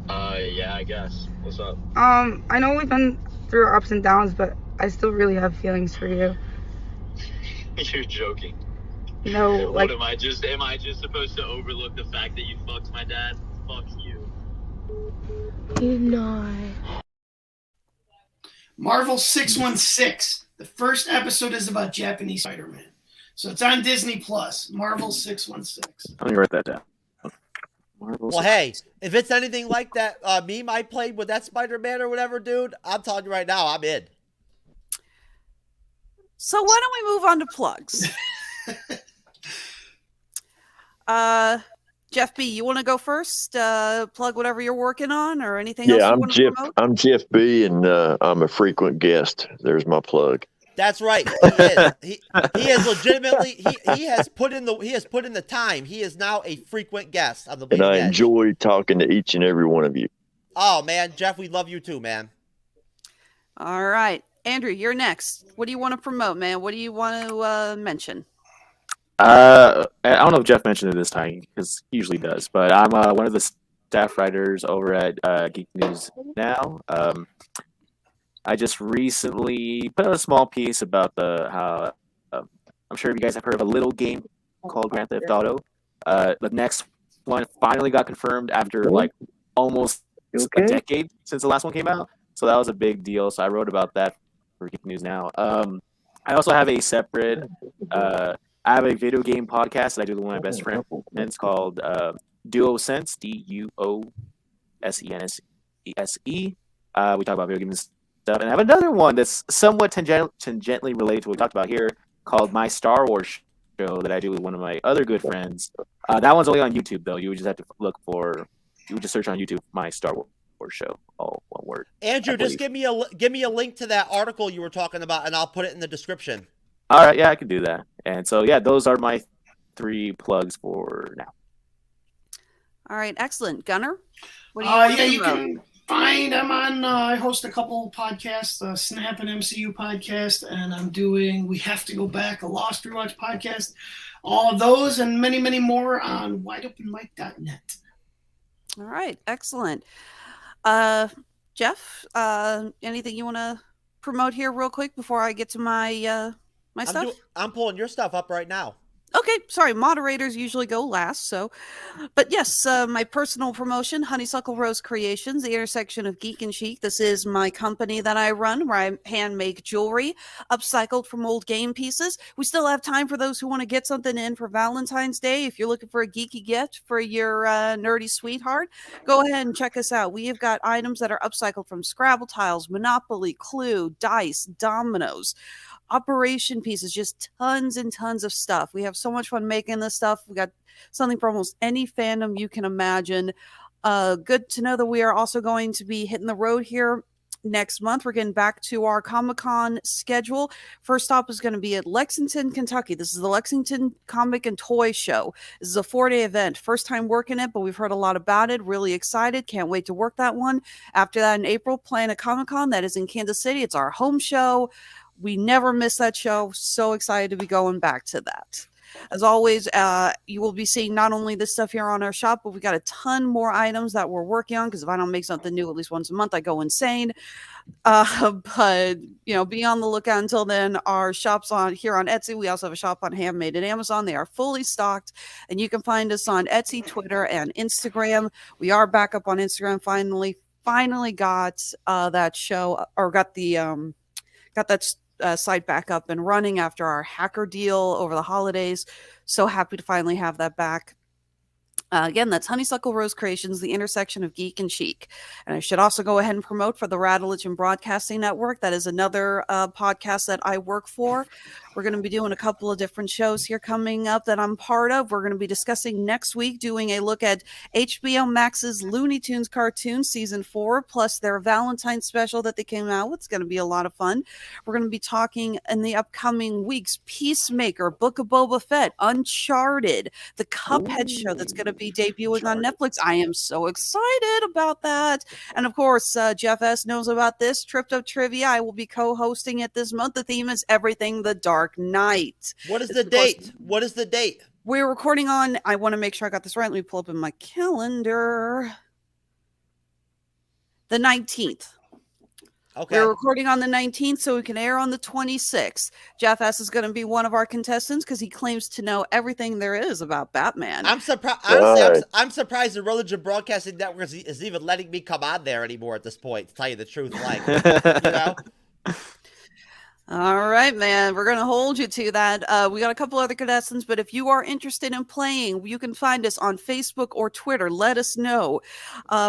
Yeah, I guess. What's up? I know we've been through our ups and downs, but I still really have feelings for you. You're joking. No, like... What, am I just supposed to overlook the fact that you fucked my dad? Fuck you. You're not. Marvel 616. The first episode is about Japanese Spider-Man. So it's on Disney Plus. Marvel 616. Let me write that down. Well, hey, if it's anything like that meme I played with that Spider-Man or whatever, dude, I'm telling you right now, I'm in. So why don't we move on to plugs? Jeff B, you want to go first? Plug whatever you're working on or anything else you want to promote? I'm Jeff B, and I'm a frequent guest. There's my plug. That's right. He is. He has legitimately he has put in the time. He is now a frequent guest on the Bleeding And I Edge. enjoy talking to each and every one of you. Oh man, Jeff, we love you too, man. All right. Andrew, you're next. What do you want to promote, man? What do you want to mention? I don't know if Jeff mentioned it this time because he usually does, but I'm one of the staff writers over at Geek News Now. I just recently put out a small piece about how I'm sure you guys have heard of a little game called Grand Theft Auto. The next one finally got confirmed after like almost a decade since the last one came out. So that was a big deal. So I wrote about that for Geek News Now. I also have a separate I have a video game podcast that I do with one of my best friends. It's called DuoSense, DuoSense. We talk about video games stuff. And I have another one that's somewhat tangentially related to what we talked about here called My Star Wars Show that I do with one of my other good friends. That one's only on YouTube, though. You would just have to you would just search on YouTube, My Star Wars Show, all one word. Andrew, just give me a link to that article you were talking about, and I'll put it in the description. All right, yeah, I can do that. And so, yeah, those are my 3 plugs for now. All right, excellent. Gunnar, what do you want to you can find. I'm on. I host a couple podcasts, Snap and MCU podcast, and I'm doing We Have to Go Back, a Lost Rewatch podcast. All of those and many, many more on wideopenmic.net. All right, excellent. Jeff, anything you want to promote here real quick before I get to my my stuff? I'm pulling your stuff up right now. Okay, sorry. Moderators usually go last, so. But yes, my personal promotion, Honeysuckle Rose Creations, the intersection of geek and chic. This is my company that I run, where I hand make jewelry, upcycled from old game pieces. We still have time for those who want to get something in for Valentine's Day. If you're looking for a geeky gift for your nerdy sweetheart, go ahead and check us out. We have got items that are upcycled from Scrabble tiles, Monopoly, Clue, dice, dominoes, operation pieces, just tons and tons of stuff. We have so much fun making this stuff. We got something for almost any fandom you can imagine. Good to know that we are also going to be hitting the road here next month. We're getting back to our Comic-Con schedule. First stop is going to be at Lexington, Kentucky. This is the Lexington Comic and Toy Show. This is a 4-day event. First time working it, but we've heard a lot about it. Really excited. Can't wait to work that one. After that, in April, Planet Comic-Con. That is in Kansas City. It's our home show. We never miss that show. So excited to be going back to that. As always, you will be seeing not only this stuff here on our shop, but we got a ton more items that we're working on, because if I don't make something new at least once a month, I go insane. But, you know, be on the lookout until then. Our shop's on here on Etsy. We also have a shop on Handmade at Amazon. They are fully stocked, and you can find us on Etsy, Twitter, and Instagram. We are back up on Instagram. Finally got that show, or got that site back up and running after our hacker deal over the holidays. So happy to finally have that back. Again, that's Honeysuckle Rose Creations, the intersection of geek and chic. And I should also go ahead and promote for the Radulich In Broadcasting Network. That is another podcast that I work for. We're going to be doing a couple of different shows here coming up that I'm part of. We're going to be discussing next week, doing a look at HBO Max's Looney Tunes cartoon season 4, plus their Valentine's special that they came out with. It's going to be a lot of fun. We're going to be talking in the upcoming weeks, Peacemaker, Book of Boba Fett, Uncharted, the Cuphead show that's going to be debuting on Netflix. I am so excited about that. And of course, Jeff S. knows about this. Tripped Up Trivia. I will be co-hosting it this month. The theme is Everything the Dark Knight. What is the date? What is the date? We're recording on, I want to make sure I got this right. Let me pull up in my calendar. The 19th. Okay. We're recording on the 19th, so we can air on the 26th. Jeff S. is going to be one of our contestants because he claims to know everything there is about Batman. I'm surprised. Honestly, I'm surprised the Religion Broadcasting Network is even letting me come on there anymore at this point, to tell you the truth. Like, you know? All right, man. We're going to hold you to that. We got a couple other contestants, but if you are interested in playing, you can find us on Facebook or Twitter. Let us know.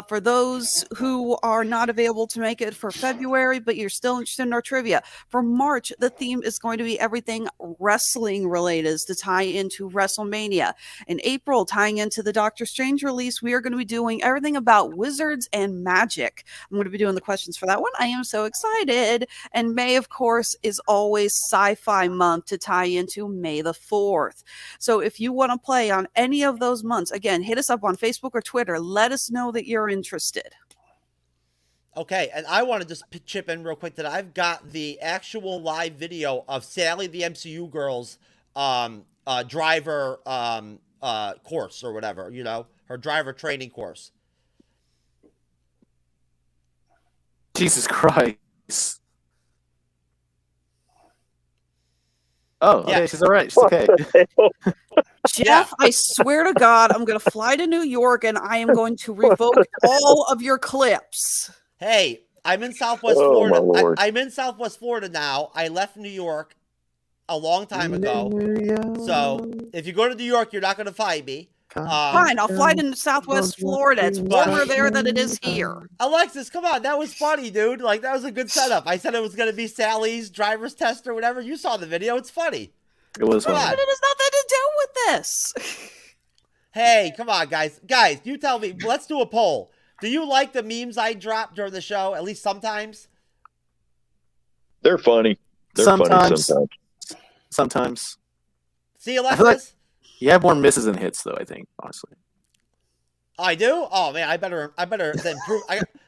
For those who are not available to make it for February, but you're still interested in our trivia, for March, the theme is going to be everything wrestling related to tie into WrestleMania. In April, tying into the Doctor Strange release, we are going to be doing everything about wizards and magic. I'm going to be doing the questions for that one. I am so excited. And May, of course, is always sci-fi month to tie into May the 4th. So if you want to play on any of those months, again, hit us up on Facebook or Twitter. Let us know that you're interested. Okay, and I want to just chip in real quick that I've got the actual live video of Sally the MCU girl's driver course or whatever, you know, her driver training course. Jesus Christ. Oh, yeah. Okay, she's all right. She's okay. Jeff, I swear to God, I'm going to fly to New York and I am going to revoke all of your clips. Hey, I'm in Southwest Florida. I'm in Southwest Florida now. I left New York a long time ago. So if you go to New York, you're not going to find me. Fine, I'll fly to Southwest Florida. It's warmer there than it is here. Alexis, come on. That was funny, dude. Like, that was a good setup. I said it was going to be Sally's driver's test or whatever. You saw the video. It's funny. It was funny. But it has nothing to do with this. Hey, come on, guys. Guys, you tell me. Let's do a poll. Do you like the memes I drop during the show, at least sometimes? They're funny. They're funny sometimes. See, Alexis? You have more misses than hits, though, I think, honestly. I do? Oh, man, I better then prove.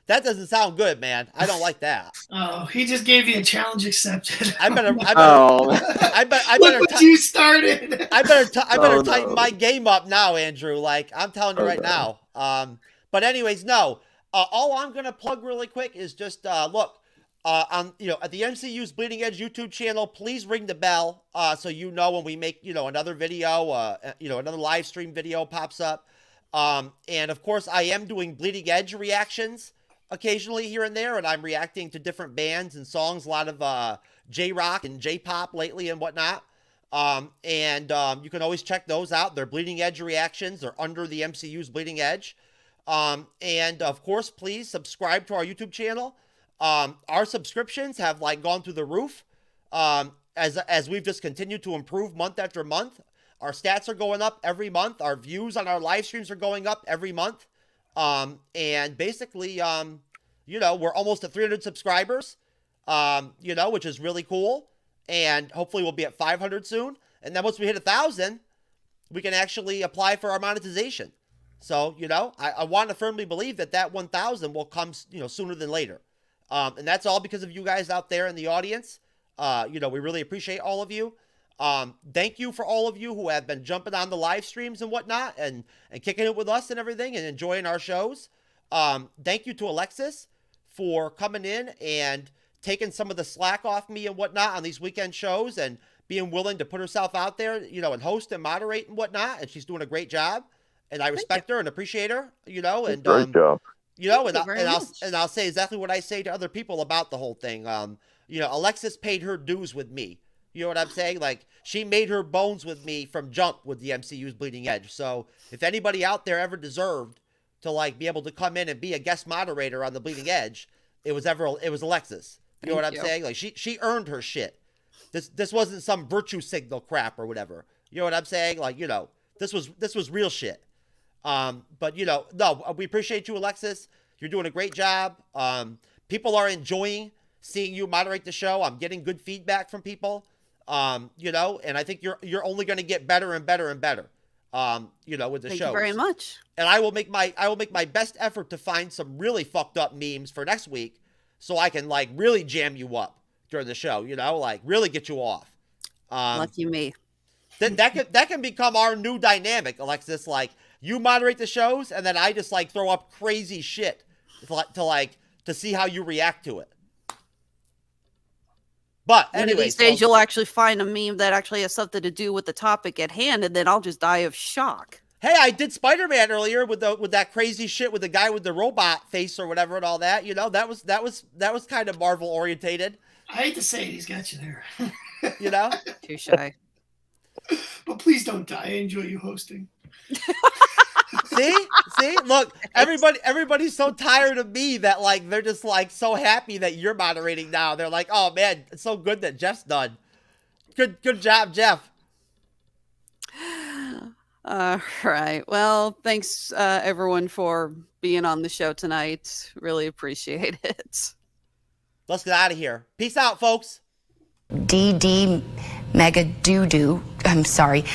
That doesn't sound good, man. I don't like that. Oh, he just gave you a challenge accepted. I better Look what you started. I better tighten my game up now, Andrew. Like, I'm telling you right now. But anyways, no. All I'm going to plug really quick is just, look, on at the MCU's Bleeding Edge YouTube channel, please ring the bell so you know when we make another video, another live stream video pops up. And of course, I am doing Bleeding Edge reactions occasionally here and there, and I'm reacting to different bands and songs, a lot of J-rock and J-pop lately and whatnot. You can always check those out. They're Bleeding Edge reactions. They're under the MCU's Bleeding Edge. And of course, please subscribe to our YouTube channel. Our subscriptions have gone through the roof. As we've just continued to improve month after month. Our stats are going up every month. Our views on our live streams are going up every month. And basically, we're almost at 300 subscribers, which is really cool. And hopefully we'll be at 500 soon. And then once we hit 1,000, we can actually apply for our monetization. So, I want to firmly believe that 1,000 will come, sooner than later. And that's all because of you guys out there in the audience. We really appreciate all of you. Thank you for all of you who have been jumping on the live streams and whatnot and kicking it with us and everything and enjoying our shows. Thank you to Alexis for coming in and taking some of the slack off me and whatnot on these weekend shows and being willing to put herself out there, and host and moderate and whatnot. And she's doing a great job. And I respect her and appreciate her, and Great job. And I'll say exactly what I say to other people about the whole thing. Alexis paid her dues with me. You know what I'm saying? She made her bones with me from jump with the MCU's Bleeding Edge. So if anybody out there ever deserved to be able to come in and be a guest moderator on the Bleeding Edge, it was Alexis. You know what I'm saying? She earned her shit. This wasn't some virtue signal crap or whatever. You know what I'm saying? This was real shit. But no, we appreciate you, Alexis. You're doing a great job. People are enjoying seeing you moderate the show. I'm getting good feedback from people. And I think you're only going to get better and better and better. With the show. Thank you very much. And I will make my best effort to find some really fucked up memes for next week, so I can really jam you up during the show. Really get you off. Lucky me. That can become our new dynamic, Alexis. You moderate the shows, and then I just throw up crazy shit to see how you react to it. But anyway, these days you'll actually find a meme that actually has something to do with the topic at hand, and then I'll just die of shock. Hey, I did Spider-Man earlier with that crazy shit with the guy with the robot face or whatever and all that. That was kind of Marvel orientated. I hate to say it, he's got you there. Touche. But please don't die. I enjoy you hosting. See, look, everybody's so tired of me that they're just so happy that you're moderating now. They're like, oh man, it's so good that Jeff's done. Good job, Jeff. All right. Well, thanks everyone for being on the show tonight. Really appreciate it. Let's get out of here. Peace out, folks. DD Mega Doo Doo. I'm sorry.